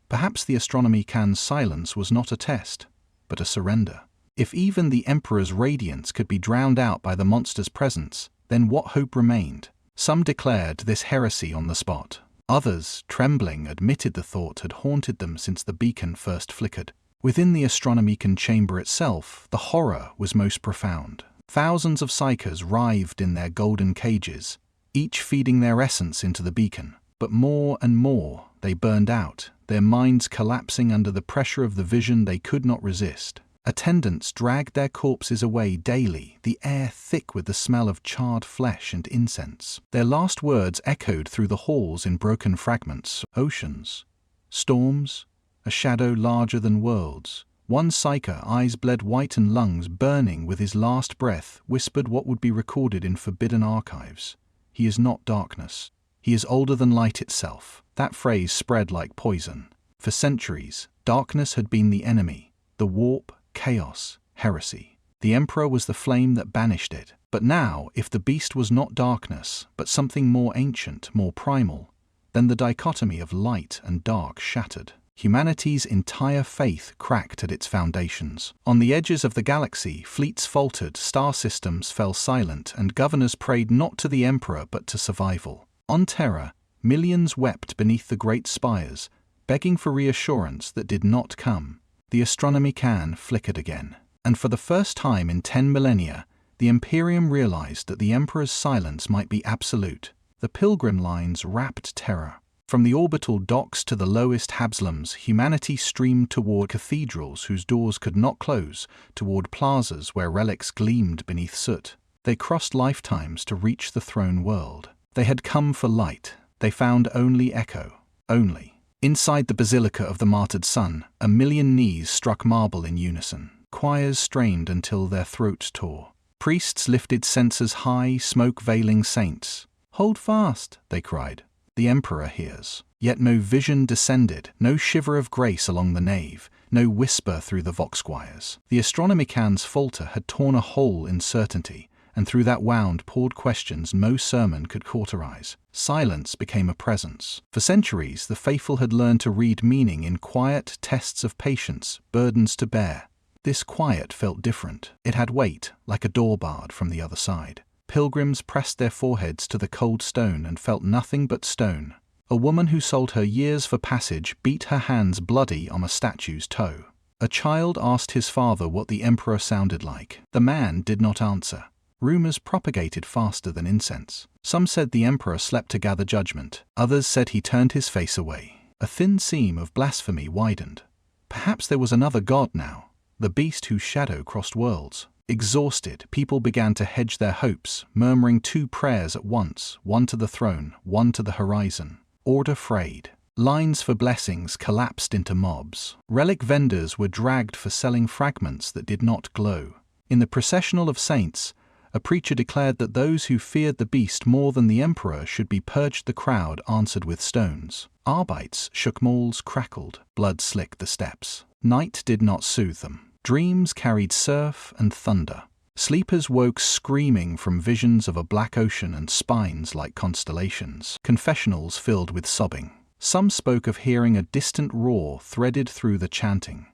Perhaps the Astronomicon's silence was not a test, but a surrender. If even the Emperor's radiance could be drowned out by the monster's presence, then what hope remained? Some declared this heresy on the spot. Others, trembling, admitted the thought had haunted them since the beacon first flickered. Within the Astronomicon chamber itself, the horror was most profound. Thousands of psychers writhed in their golden cages, each feeding their essence into the beacon. But more and more, they burned out, their minds collapsing under the pressure of the vision they could not resist. Attendants dragged their corpses away daily, the air thick with the smell of charred flesh and incense. Their last words echoed through the halls in broken fragments. Oceans, storms, a shadow larger than worlds. One psyker, eyes bled white and lungs burning with his last breath, whispered what would be recorded in forbidden archives. He is not darkness. He is older than light itself. That phrase spread like poison. For centuries, darkness had been the enemy, the warp, chaos, heresy. The emperor was the flame that banished it. But now, if the beast was not darkness, but something more ancient, more primal, then the dichotomy of light and dark shattered. Humanity's entire faith cracked at its foundations. On the edges of the galaxy, fleets faltered, star systems fell silent, and governors prayed not to the emperor but to survival. On Terra, millions wept beneath the great spires, begging for reassurance that did not come. The astronomy can flickered again. And for the first time in 10 millennia, the Imperium realized that the Emperor's silence might be absolute. The pilgrim lines wrapped Terra. From the orbital docks to the lowest Habslams, humanity streamed toward cathedrals whose doors could not close, toward plazas where relics gleamed beneath soot. They crossed lifetimes to reach the throne world. They had come for light. They found only echo. Only. Inside the Basilica of the Martyred Sun, 1,000,000 knees struck marble in unison. Choirs strained until their throats tore. Priests lifted censers high, smoke-veiling saints. "Hold fast," they cried. "The Emperor hears." Yet no vision descended, no shiver of grace along the nave, no whisper through the vox choirs. The Astronomican's falter had torn a hole in certainty, and through that wound poured questions no sermon could cauterize. Silence became a presence. For centuries, the faithful had learned to read meaning in quiet tests of patience, burdens to bear. This quiet felt different. It had weight, like a door barred from the other side. Pilgrims pressed their foreheads to the cold stone and felt nothing but stone. A woman who sold her years for passage beat her hands bloody on a statue's toe. A child asked his father what the emperor sounded like. The man did not answer. Rumors propagated faster than incense. Some said the emperor slept to gather judgment. Others said he turned his face away. A thin seam of blasphemy widened. Perhaps there was another god now. The beast whose shadow crossed worlds. Exhausted, people began to hedge their hopes, murmuring 2 prayers at once, one to the throne, one to the horizon. Order frayed. Lines for blessings collapsed into mobs. Relic vendors were dragged for selling fragments that did not glow. In the processional of saints, a preacher declared that those who feared the beast more than the emperor should be purged. The crowd answered with stones. Arbites shook moles, crackled. Blood slicked the steps. Night did not soothe them. Dreams carried surf and thunder. Sleepers woke screaming from visions of a black ocean and spines like constellations. Confessionals filled with sobbing. Some spoke of hearing a distant roar threaded through the chanting.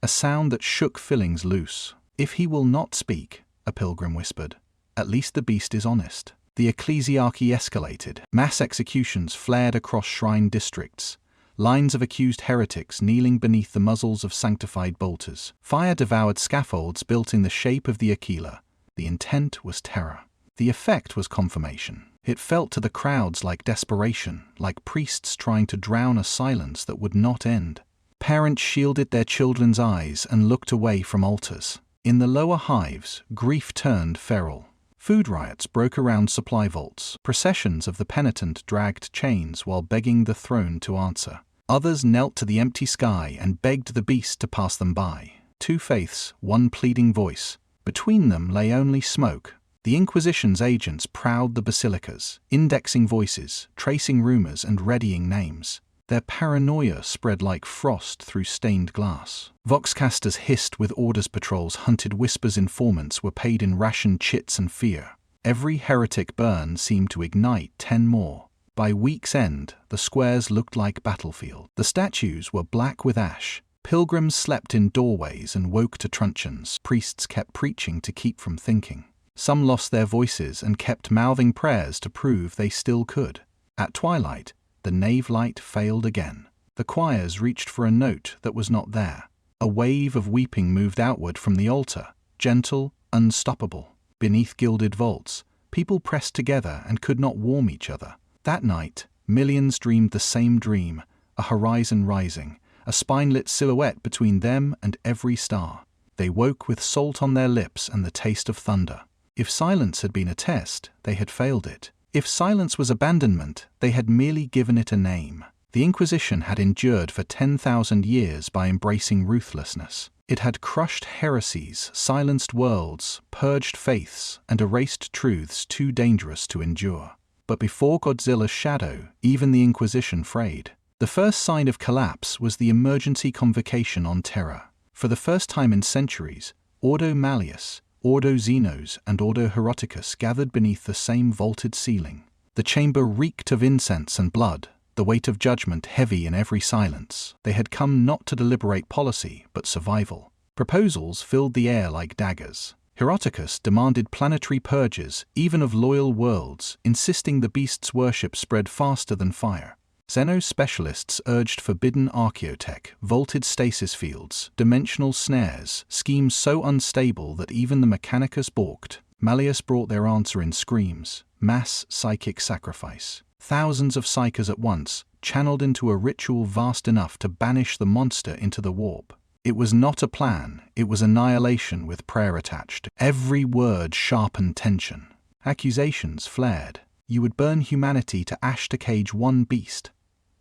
A sound that shook fillings loose. "If he will not speak," a pilgrim whispered, "at least the beast is honest." The ecclesiarchy escalated. Mass executions flared across shrine districts. Lines of accused heretics kneeling beneath the muzzles of sanctified bolters. Fire devoured scaffolds built in the shape of the Aquila. The intent was terror. The effect was confirmation. It felt to the crowds like desperation, like priests trying to drown a silence that would not end. Parents shielded their children's eyes and looked away from altars. In the lower hives, grief turned feral. Food riots broke around supply vaults. Processions of the penitent dragged chains while begging the throne to answer. Others knelt to the empty sky and begged the beast to pass them by. 2 faiths, 1 pleading voice. Between them lay only smoke. The Inquisition's agents prowled the basilicas, indexing voices, tracing rumors, and readying names. Their paranoia spread like frost through stained glass. Voxcasters hissed with orders patrols, hunted whispers, informants were paid in rationed chits and fear. Every heretic burn seemed to ignite 10 more. By week's end, the squares looked like battlefield. The statues were black with ash. Pilgrims slept in doorways and woke to truncheons. Priests kept preaching to keep from thinking. Some lost their voices and kept mouthing prayers to prove they still could. At twilight, the nave light failed again. The choirs reached for a note that was not there. A wave of weeping moved outward from the altar, gentle, unstoppable. Beneath gilded vaults, people pressed together and could not warm each other. That night, millions dreamed the same dream, a horizon rising, a spine-lit silhouette between them and every star. They woke with salt on their lips and the taste of thunder. If silence had been a test, they had failed it. If silence was abandonment, they had merely given it a name. The Inquisition had endured for 10,000 years by embracing ruthlessness. It had crushed heresies, silenced worlds, purged faiths, and erased truths too dangerous to endure. But before Godzilla's shadow, even the Inquisition frayed. The first sign of collapse was the emergency convocation on Terra. For the first time in centuries, Ordo Malleus, Ordo Xenos and Ordo Heroticus gathered beneath the same vaulted ceiling. The chamber reeked of incense and blood, the weight of judgment heavy in every silence. They had come not to deliberate policy, but survival. Proposals filled the air like daggers. Heroticus demanded planetary purges, even of loyal worlds, insisting the beast's worship spread faster than fire. Xenos specialists urged forbidden archaeotech, vaulted stasis fields, dimensional snares, schemes so unstable that even the Mechanicus balked. Malleus brought their answer in screams: mass psychic sacrifice. Thousands of psychers at once, channeled into a ritual vast enough to banish the monster into the warp. It was not a plan, it was annihilation with prayer attached. Every word sharpened tension. Accusations flared. You would burn humanity to ash to cage one beast.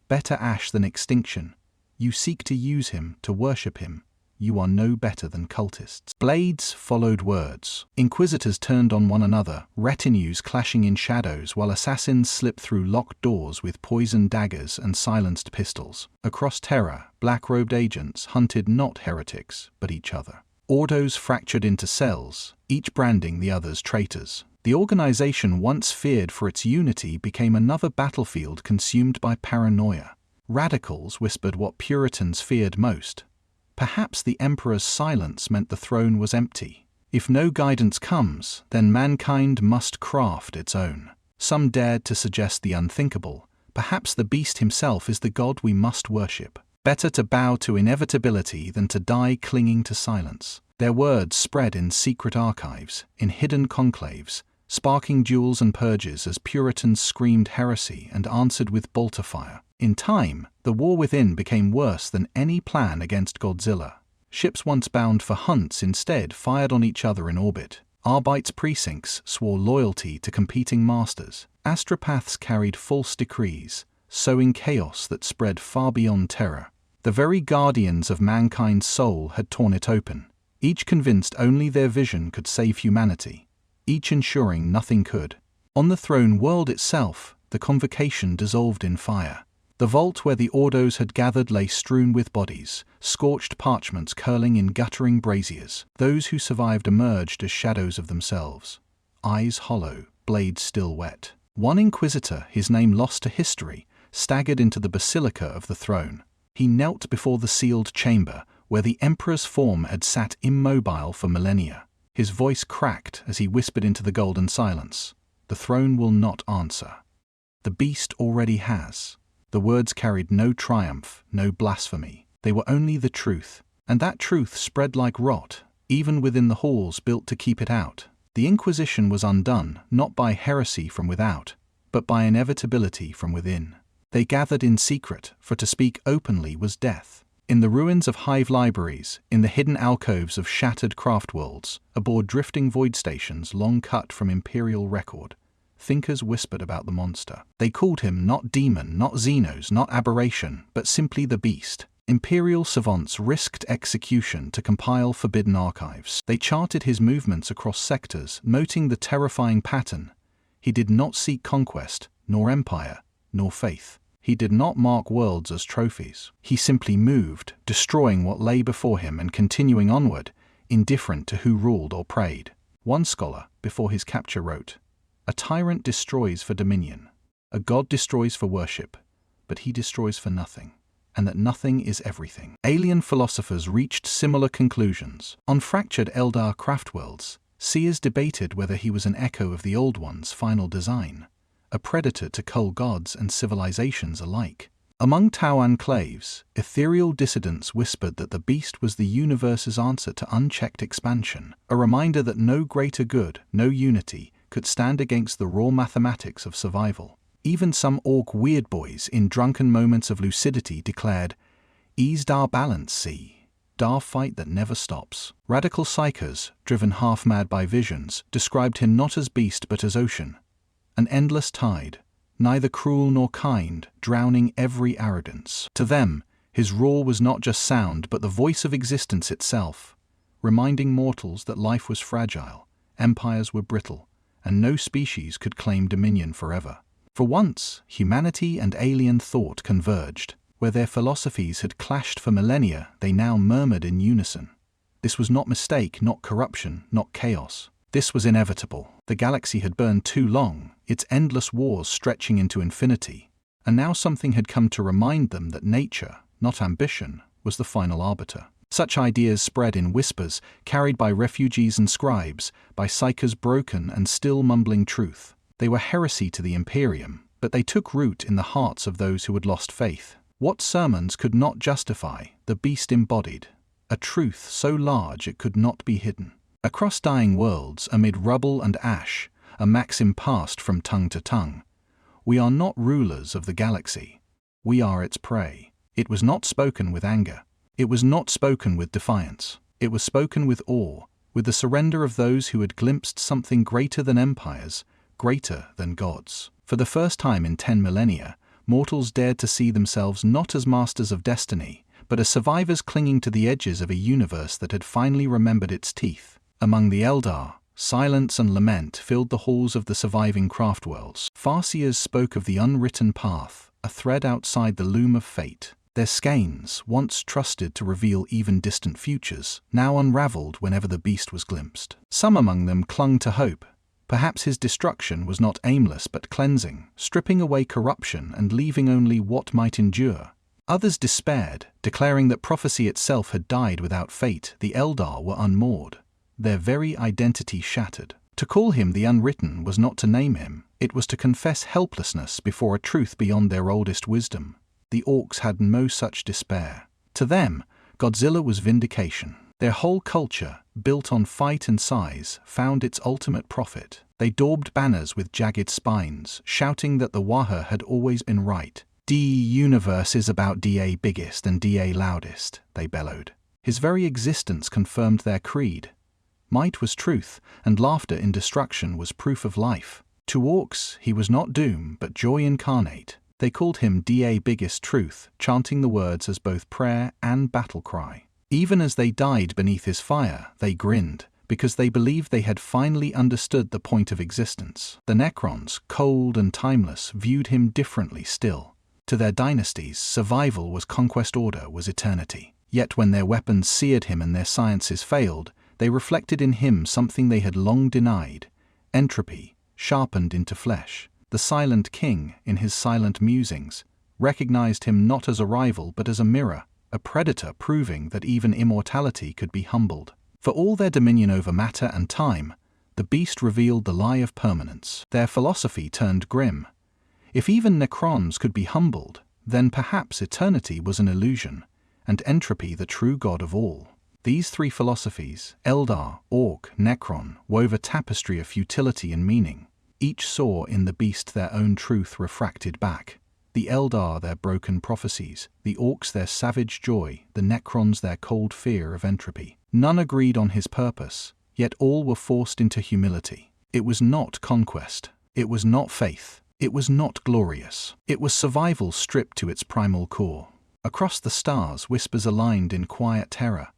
Better ash than extinction. You seek to use him, to worship him. You are no better than cultists. Blades followed words. Inquisitors turned on one another, retinues clashing in shadows while assassins slipped through locked doors with poisoned daggers and silenced pistols. Across Terra, black-robed agents hunted not heretics, but each other. Ordos fractured into cells, each branding the other's traitors. The organization once feared for its unity became another battlefield consumed by paranoia. Radicals whispered what Puritans feared most. Perhaps the emperor's silence meant the throne was empty. If no guidance comes, then mankind must craft its own. Some dared to suggest the unthinkable. Perhaps the beast himself is the god we must worship. Better to bow to inevitability than to die clinging to silence. Their words spread in secret archives, in hidden conclaves, sparking duels and purges as Puritans screamed heresy and answered with bolter fire. In time, the war within became worse than any plan against Godzilla. Ships once bound for hunts instead fired on each other in orbit. Arbite's precincts swore loyalty to competing masters. Astropaths carried false decrees, sowing chaos that spread far beyond Terra. The very guardians of mankind's soul had torn it open, each convinced only their vision could save humanity, each ensuring nothing could. On the throne world itself, the convocation dissolved in fire. The vault where the Ordos had gathered lay strewn with bodies, scorched parchments curling in guttering braziers. Those who survived emerged as shadows of themselves, eyes hollow, blades still wet. One inquisitor, his name lost to history, staggered into the basilica of the throne. He knelt before the sealed chamber, where the emperor's form had sat immobile for millennia. His voice cracked as he whispered into the golden silence. The throne will not answer. The beast already has. The words carried no triumph, no blasphemy. They were only the truth, and that truth spread like rot, even within the halls built to keep it out. The Inquisition was undone, not by heresy from without, but by inevitability from within. They gathered in secret, for to speak openly was death. In the ruins of hive libraries, in the hidden alcoves of shattered craft worlds, aboard drifting void stations long cut from imperial record, thinkers whispered about the monster. They called him not demon, not Xenos, not aberration, but simply the beast. Imperial savants risked execution to compile forbidden archives. They charted his movements across sectors, noting the terrifying pattern. He did not seek conquest, nor empire, nor faith. He did not mark worlds as trophies. He simply moved, destroying what lay before him and continuing onward, indifferent to who ruled or prayed. One scholar, before his capture, wrote, "A tyrant destroys for dominion. A god destroys for worship, but he destroys for nothing, and that nothing is everything." Alien philosophers reached similar conclusions. On fractured Eldar craftworlds, seers debated whether he was an echo of the Old One's final design, a predator to cull gods and civilizations alike. Among Tau enclaves, ethereal dissidents whispered that the beast was the universe's answer to unchecked expansion, a reminder that no greater good, no unity, could stand against the raw mathematics of survival. Even some orc weirdboys in drunken moments of lucidity declared, "Ease dar balance, see. Dar fight that never stops." Radical psychers, driven half-mad by visions, described him not as beast but as ocean, an endless tide, neither cruel nor kind, drowning every arrogance. To them, his roar was not just sound but the voice of existence itself, reminding mortals that life was fragile, empires were brittle, and no species could claim dominion forever. For once, humanity and alien thought converged. Where their philosophies had clashed for millennia, they now murmured in unison. This was not mistake, not corruption, not chaos. This was inevitable. The galaxy had burned too long, its endless wars stretching into infinity, and now something had come to remind them that nature, not ambition, was the final arbiter. Such ideas spread in whispers, carried by refugees and scribes, by psychers broken and still mumbling truth. They were heresy to the Imperium, but they took root in the hearts of those who had lost faith. What sermons could not justify, the beast embodied, a truth so large it could not be hidden. Across dying worlds, amid rubble and ash, a maxim passed from tongue to tongue. We are not rulers of the galaxy. We are its prey. It was not spoken with anger. It was not spoken with defiance. It was spoken with awe, with the surrender of those who had glimpsed something greater than empires, greater than gods. For the first time in 10 millennia, mortals dared to see themselves not as masters of destiny, but as survivors clinging to the edges of a universe that had finally remembered its teeth. Among the Eldar, silence and lament filled the halls of the surviving craftworlds. Farseers spoke of the unwritten path, a thread outside the loom of fate. Their skeins, once trusted to reveal even distant futures, now unraveled whenever the beast was glimpsed. Some among them clung to hope. Perhaps his destruction was not aimless but cleansing, stripping away corruption and leaving only what might endure. Others despaired, declaring that prophecy itself had died without fate. The Eldar were unmoored, their very identity shattered. To call him the Unwritten was not to name him, it was to confess helplessness before a truth beyond their oldest wisdom. The Orcs had no such despair. To them, Godzilla was vindication. Their whole culture, built on fight and size, found its ultimate prophet. They daubed banners with jagged spines, shouting that the Waha had always been right. Universe is about DA biggest and DA loudest, they bellowed. His very existence confirmed their creed. Might was truth, and laughter in destruction was proof of life. To Orcs, he was not doom, but joy incarnate. They called him DA biggest truth, chanting the words as both prayer and battle cry. Even as they died beneath his fire, they grinned, because they believed they had finally understood the point of existence. The Necrons, cold and timeless, viewed him differently still. To their dynasties, survival was conquest, order was eternity. Yet when their weapons seared him and their sciences failed, they reflected in him something they had long denied: entropy, sharpened into flesh. The silent king, in his silent musings, recognized him not as a rival but as a mirror, a predator proving that even immortality could be humbled. For all their dominion over matter and time, the beast revealed the lie of permanence. Their philosophy turned grim. If even Necrons could be humbled, then perhaps eternity was an illusion, and entropy the true god of all. These three philosophies, Eldar, Orc, Necron, wove a tapestry of futility and meaning. Each saw in the beast their own truth refracted back. The Eldar their broken prophecies, the Orcs their savage joy, the Necrons their cold fear of entropy. None agreed on his purpose, yet all were forced into humility. It was not conquest. It was not faith. It was not glorious. It was survival stripped to its primal core. Across the stars, whispers aligned in quiet terror.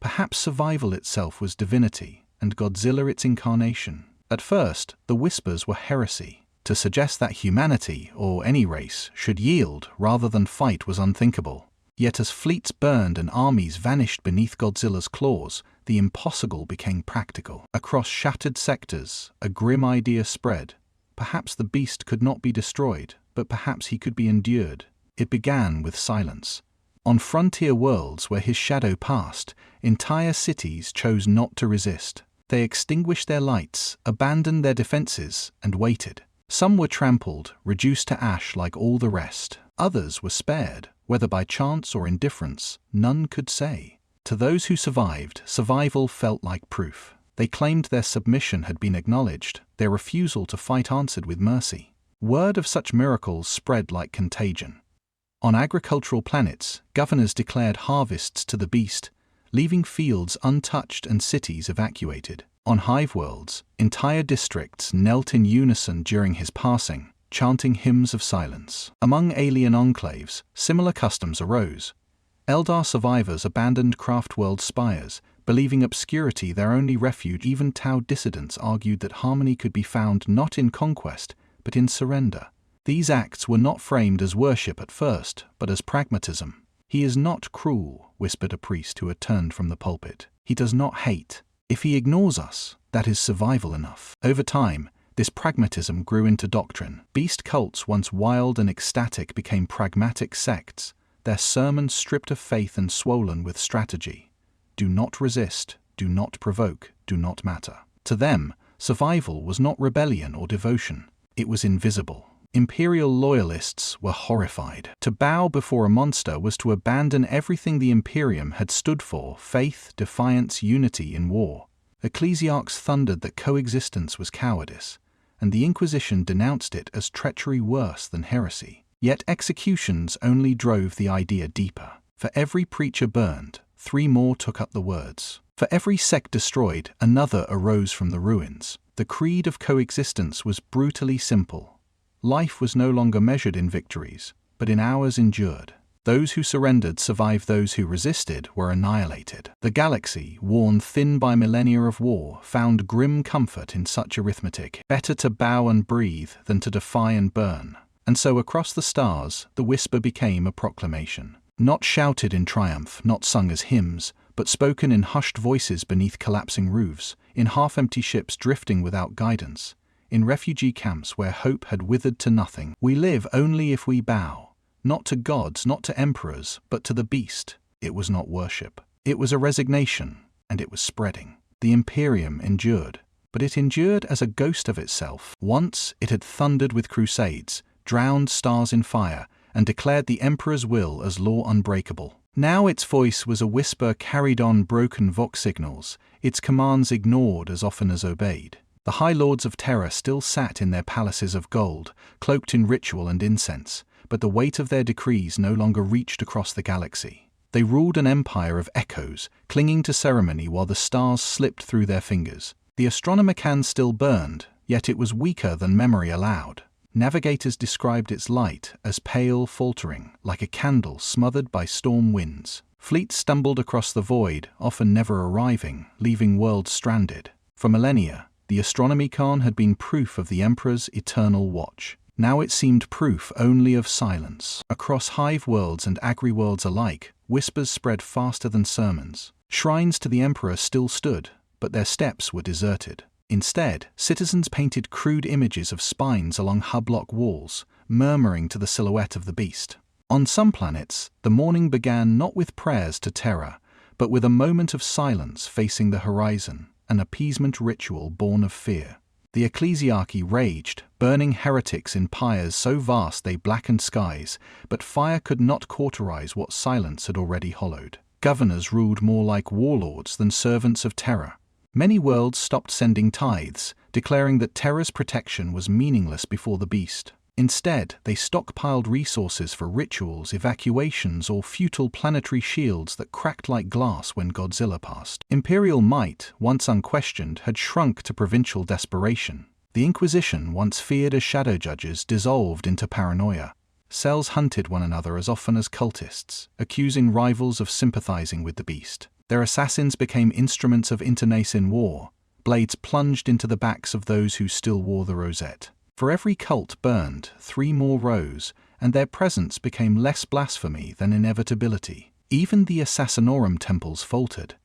Perhaps survival itself was divinity, and Godzilla its incarnation. At first, the whispers were heresy. To suggest that humanity, or any race, should yield rather than fight was unthinkable. Yet as fleets burned and armies vanished beneath Godzilla's claws, the impossible became practical. Across shattered sectors, a grim idea spread. Perhaps the beast could not be destroyed, but perhaps he could be endured. It began with silence. On frontier worlds where his shadow passed, entire cities chose not to resist. They extinguished their lights, abandoned their defenses, and waited. Some were trampled, reduced to ash like all the rest. Others were spared, whether by chance or indifference, none could say. To those who survived, survival felt like proof. They claimed their submission had been acknowledged, their refusal to fight answered with mercy. Word of such miracles spread like contagion. On agricultural planets, governors declared harvests to the beast, leaving fields untouched and cities evacuated. On hive worlds, entire districts knelt in unison during his passing, chanting hymns of silence. Among alien enclaves, similar customs arose. Eldar survivors abandoned craft-world spires, believing obscurity their only refuge. Even Tau dissidents argued that harmony could be found not in conquest, but in surrender. These acts were not framed as worship at first, but as pragmatism. "He is not cruel," whispered a priest who had turned from the pulpit. He does not hate. If he ignores us, that is survival enough. Over time, this pragmatism grew into doctrine. Beast cults, once wild and ecstatic, became pragmatic sects, their sermons stripped of faith and swollen with strategy. Do not resist, do not provoke, do not matter. To them, survival was not rebellion or devotion. It was invisible. Imperial loyalists were horrified. To bow before a monster was to abandon everything the Imperium had stood for: faith, defiance, unity in war. Ecclesiarchs thundered that coexistence was cowardice, and the Inquisition denounced it as treachery worse than heresy. Yet executions only drove the idea deeper. For every preacher burned, 3 more took up the words. For every sect destroyed, another arose from the ruins. The creed of coexistence was brutally simple. Life was no longer measured in victories, but in hours endured. Those who surrendered survived, those who resisted were annihilated. The galaxy, worn thin by millennia of war, found grim comfort in such arithmetic. Better to bow and breathe than to defy and burn. And so across the stars, the whisper became a proclamation. Not shouted in triumph, not sung as hymns, but spoken in hushed voices beneath collapsing roofs, in half-empty ships drifting without guidance, in refugee camps where hope had withered to nothing. We live only if we bow, not to gods, not to emperors, but to the beast. It was not worship. It was a resignation, and it was spreading. The Imperium endured, but it endured as a ghost of itself. Once it had thundered with crusades, drowned stars in fire, and declared the Emperor's will as law unbreakable. Now its voice was a whisper carried on broken vox signals, its commands ignored as often as obeyed. The High Lords of Terror still sat in their palaces of gold, cloaked in ritual and incense, but the weight of their decrees no longer reached across the galaxy. They ruled an empire of echoes, clinging to ceremony while the stars slipped through their fingers. The astronomer can still burned, yet it was weaker than memory allowed. Navigators described its light as pale, faltering, like a candle smothered by storm winds. Fleets stumbled across the void, often never arriving, leaving worlds stranded. For millennia, the Astronomicon had been proof of the Emperor's eternal watch. Now it seemed proof only of silence. Across hive worlds and agri-worlds alike, whispers spread faster than sermons. Shrines to the Emperor still stood, but their steps were deserted. Instead, citizens painted crude images of spines along hublock walls, murmuring to the silhouette of the beast. On some planets, the morning began not with prayers to Terra, but with a moment of silence facing the horizon, an appeasement ritual born of fear. The ecclesiarchy raged, burning heretics in pyres so vast they blackened skies, but fire could not cauterize what silence had already hollowed. Governors ruled more like warlords than servants of Terra. Many worlds stopped sending tithes, declaring that Terra's protection was meaningless before the beast. Instead, they stockpiled resources for rituals, evacuations, or futile planetary shields that cracked like glass when Godzilla passed. Imperial might, once unquestioned, had shrunk to provincial desperation. The Inquisition, once feared as shadow judges, dissolved into paranoia. Cells hunted one another as often as cultists, accusing rivals of sympathizing with the beast. Their assassins became instruments of internecine war. Blades plunged into the backs of those who still wore the rosette. For every cult burned, 3 more rose, and their presence became less blasphemy than inevitability. Even the Assassinorum temples faltered,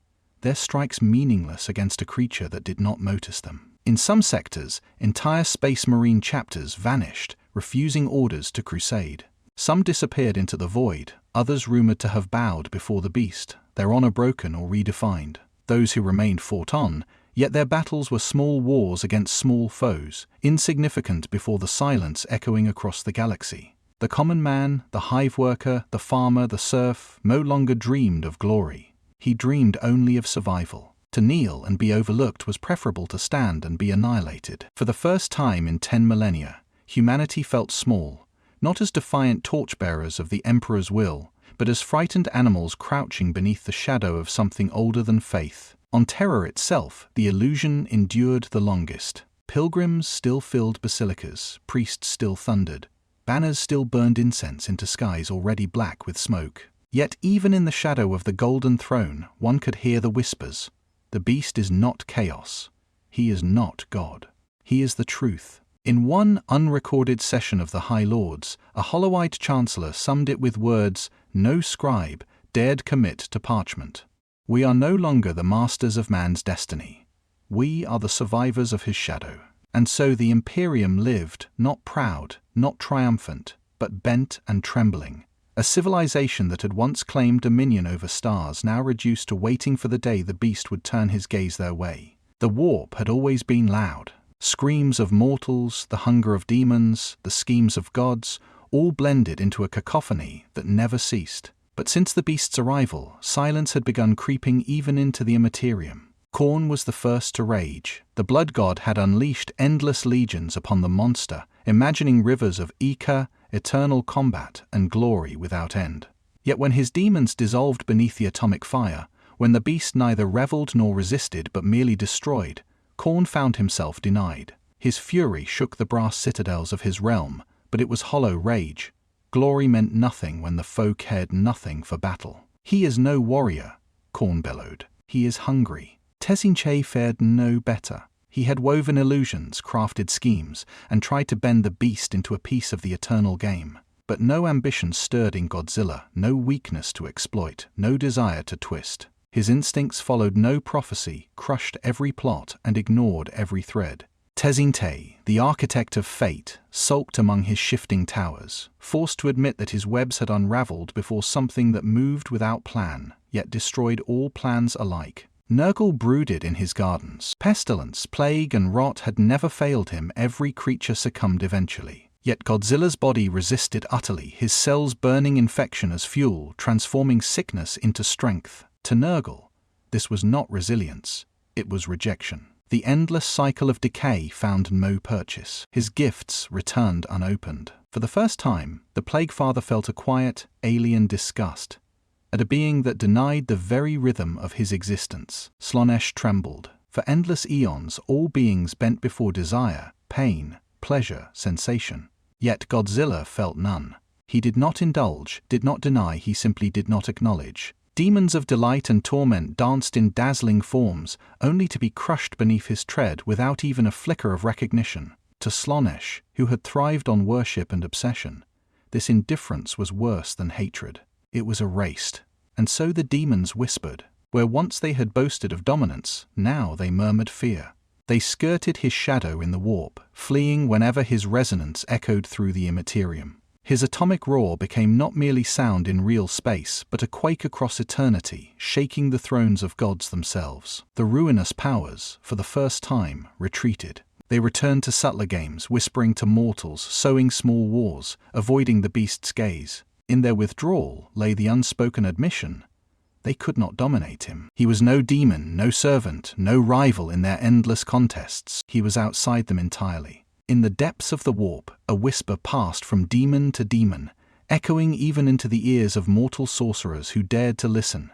their strikes meaningless against a creature that did not notice them. In some sectors, entire Space Marine chapters vanished, refusing orders to crusade. Some disappeared into the void, others rumored to have bowed before the beast, their honor broken or redefined. Those who remained fought on, yet their battles were small wars against small foes, insignificant before the silence echoing across the galaxy. The common man, the hive worker, the farmer, the serf, no longer dreamed of glory. He dreamed only of survival. To kneel and be overlooked was preferable to stand and be annihilated. For the first time in 10 millennia, humanity felt small, not as defiant torchbearers of the Emperor's will, but as frightened animals crouching beneath the shadow of something older than faith. On Terra itself, the illusion endured the longest. Pilgrims still filled basilicas, priests still thundered, banners still burned incense into skies already black with smoke. Yet even in the shadow of the golden throne, one could hear the whispers. The beast is not chaos. He is not God. He is the truth. In one unrecorded session of the High Lords, a hollow-eyed chancellor summed it with words no scribe dared commit to parchment. We are no longer the masters of man's destiny. We are the survivors of his shadow. And so the Imperium lived, not proud, not triumphant, but bent and trembling. A civilization that had once claimed dominion over stars now reduced to waiting for the day the beast would turn his gaze their way. The warp had always been loud. Screams of mortals, the hunger of demons, the schemes of gods, all blended into a cacophony that never ceased. But since the beast's arrival, silence had begun creeping even into the Immaterium. Khorne was the first to rage. The blood god had unleashed endless legions upon the monster, imagining rivers of ichor, eternal combat, and glory without end. Yet when his demons dissolved beneath the atomic fire, when the beast neither reveled nor resisted but merely destroyed, Khorne found himself denied. His fury shook the brass citadels of his realm, but it was hollow rage. Glory meant nothing when the foe cared nothing for battle. "He is no warrior," Khorne bellowed. "He is hungry." Tezinche fared no better. He had woven illusions, crafted schemes, and tried to bend the beast into a piece of the eternal game. But no ambition stirred in Godzilla, no weakness to exploit, no desire to twist. His instincts followed no prophecy, crushed every plot, and ignored every thread. Tezinche, the architect of fate, sulked among his shifting towers, forced to admit that his webs had unraveled before something that moved without plan, yet destroyed all plans alike. Nurgle brooded in his gardens. Pestilence, plague, and rot had never failed him. Every creature succumbed eventually. Yet Godzilla's body resisted utterly, his cells burning infection as fuel, transforming sickness into strength. To Nurgle, this was not resilience, it was rejection. The endless cycle of decay found no purchase. His gifts returned unopened. For the first time, the Plague Father felt a quiet, alien disgust at a being that denied the very rhythm of his existence. Slaanesh trembled. For endless eons, all beings bent before desire, pain, pleasure, sensation. Yet Godzilla felt none. He did not indulge, did not deny, he simply did not acknowledge. Demons of delight and torment danced in dazzling forms, only to be crushed beneath his tread without even a flicker of recognition. To Slaanesh, who had thrived on worship and obsession, this indifference was worse than hatred. It was erased. And so the demons whispered. Where once they had boasted of dominance, now they murmured fear. They skirted his shadow in the warp, fleeing whenever his resonance echoed through the Immaterium. His atomic roar became not merely sound in real space, but a quake across eternity, shaking the thrones of gods themselves. The ruinous powers, for the first time, retreated. They returned to subtler games, whispering to mortals, sowing small wars, avoiding the beast's gaze. In their withdrawal lay the unspoken admission they could not dominate him. He was no demon, no servant, no rival in their endless contests. He was outside them entirely. In the depths of the warp, a whisper passed from demon to demon, echoing even into the ears of mortal sorcerers who dared to listen.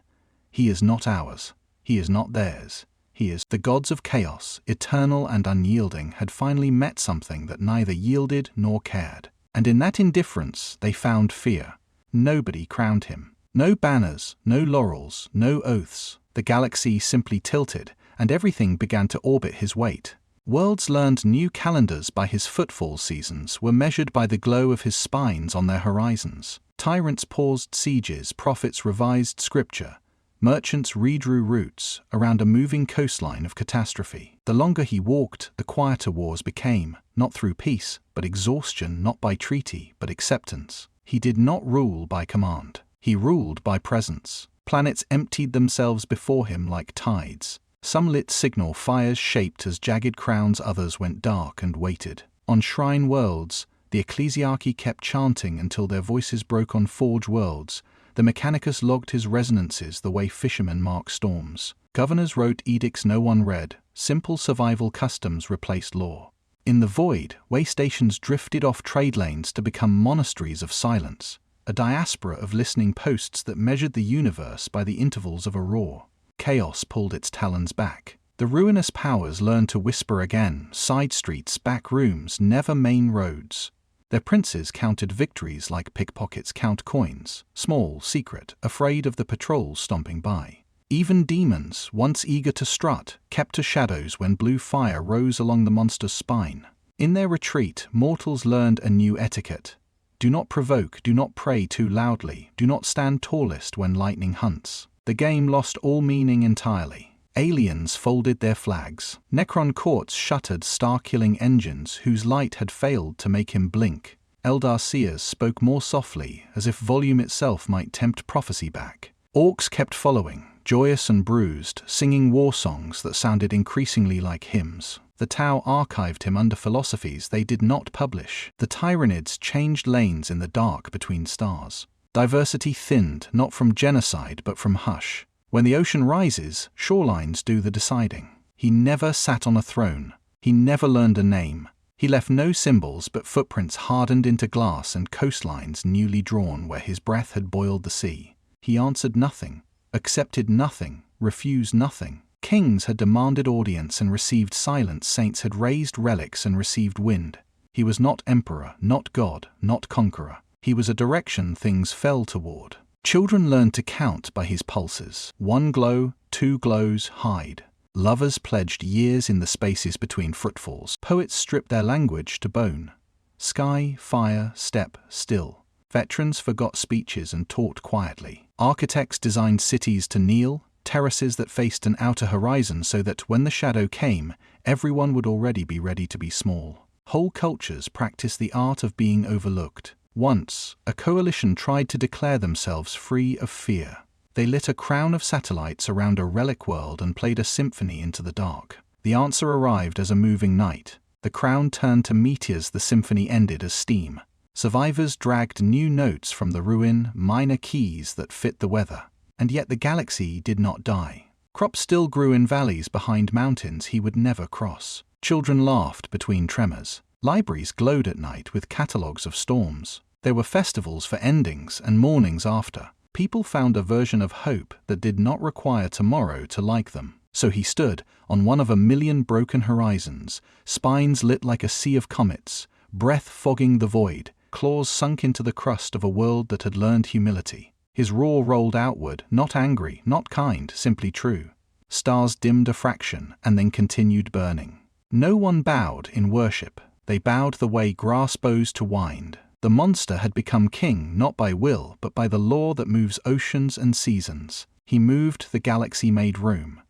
He is not ours. He is not theirs. He is. The gods of chaos, eternal and unyielding, had finally met something that neither yielded nor cared. And in that indifference they found fear. Nobody crowned him. No banners, no laurels, no oaths. The galaxy simply tilted, and everything began to orbit his weight. Worlds learned new calendars by his footfall seasons, were measured by the glow of his spines on their horizons. Tyrants paused sieges, prophets revised scripture. Merchants redrew routes around a moving coastline of catastrophe. The longer he walked, the quieter wars became, not through peace, but exhaustion, not by treaty, but acceptance. He did not rule by command. He ruled by presence. Planets emptied themselves before him like tides. Some lit signal fires shaped as jagged crowns, others went dark and waited. On shrine worlds, the ecclesiarchy kept chanting until their voices broke on forge worlds. The Mechanicus logged his resonances the way fishermen mark storms. Governors wrote edicts no one read. Simple survival customs replaced law. In the void, way stations drifted off trade lanes to become monasteries of silence, a diaspora of listening posts that measured the universe by the intervals of a roar. Chaos pulled its talons back. The ruinous powers learned to whisper again, side streets, back rooms, never main roads. Their princes counted victories like pickpockets count coins, small, secret, afraid of the patrols stomping by. Even demons, once eager to strut, kept to shadows when blue fire rose along the monster's spine. In their retreat, mortals learned a new etiquette. Do not provoke, do not pray too loudly, do not stand tallest when lightning hunts. The game lost all meaning entirely. Aliens folded their flags. Necron courts shuttered star-killing engines whose light had failed to make him blink. Eldar seers spoke more softly, as if volume itself might tempt prophecy back. Orcs kept following, joyous and bruised, singing war songs that sounded increasingly like hymns. The Tau archived him under philosophies they did not publish. The Tyranids changed lanes in the dark between stars. Diversity thinned, not from genocide but from hush. When the ocean rises, shorelines do the deciding. He never sat on a throne. He never learned a name. He left no symbols but footprints hardened into glass and coastlines newly drawn where his breath had boiled the sea. He answered nothing, accepted nothing, refused nothing. Kings had demanded audience and received silence. Saints had raised relics and received wind. He was not emperor, not god, not conqueror. He was a direction things fell toward. Children learned to count by his pulses. 1 glow, 2 glows, hide. Lovers pledged years in the spaces between footfalls. Poets stripped their language to bone. Sky, fire, steppe, still. Veterans forgot speeches and talked quietly. Architects designed cities to kneel, terraces that faced an outer horizon so that when the shadow came, everyone would already be ready to be small. Whole cultures practiced the art of being overlooked. Once, a coalition tried to declare themselves free of fear. They lit a crown of satellites around a relic world and played a symphony into the dark. The answer arrived as a moving night. The crown turned to meteors. The symphony ended as steam. Survivors dragged new notes from the ruin, minor keys that fit the weather. And yet the galaxy did not die. Crops still grew in valleys behind mountains he would never cross. Children laughed between tremors. Libraries glowed at night with catalogues of storms. There were festivals for endings and mornings after. People found a version of hope that did not require tomorrow to like them. So he stood on one of a million broken horizons, spines lit like a sea of comets, breath fogging the void, claws sunk into the crust of a world that had learned humility. His roar rolled outward, not angry, not kind, simply true. Stars dimmed a fraction and then continued burning. No one bowed in worship. They bowed the way grass bows to wind. The monster had become king not by will but by the law that moves oceans and seasons. He moved, the galaxy made room.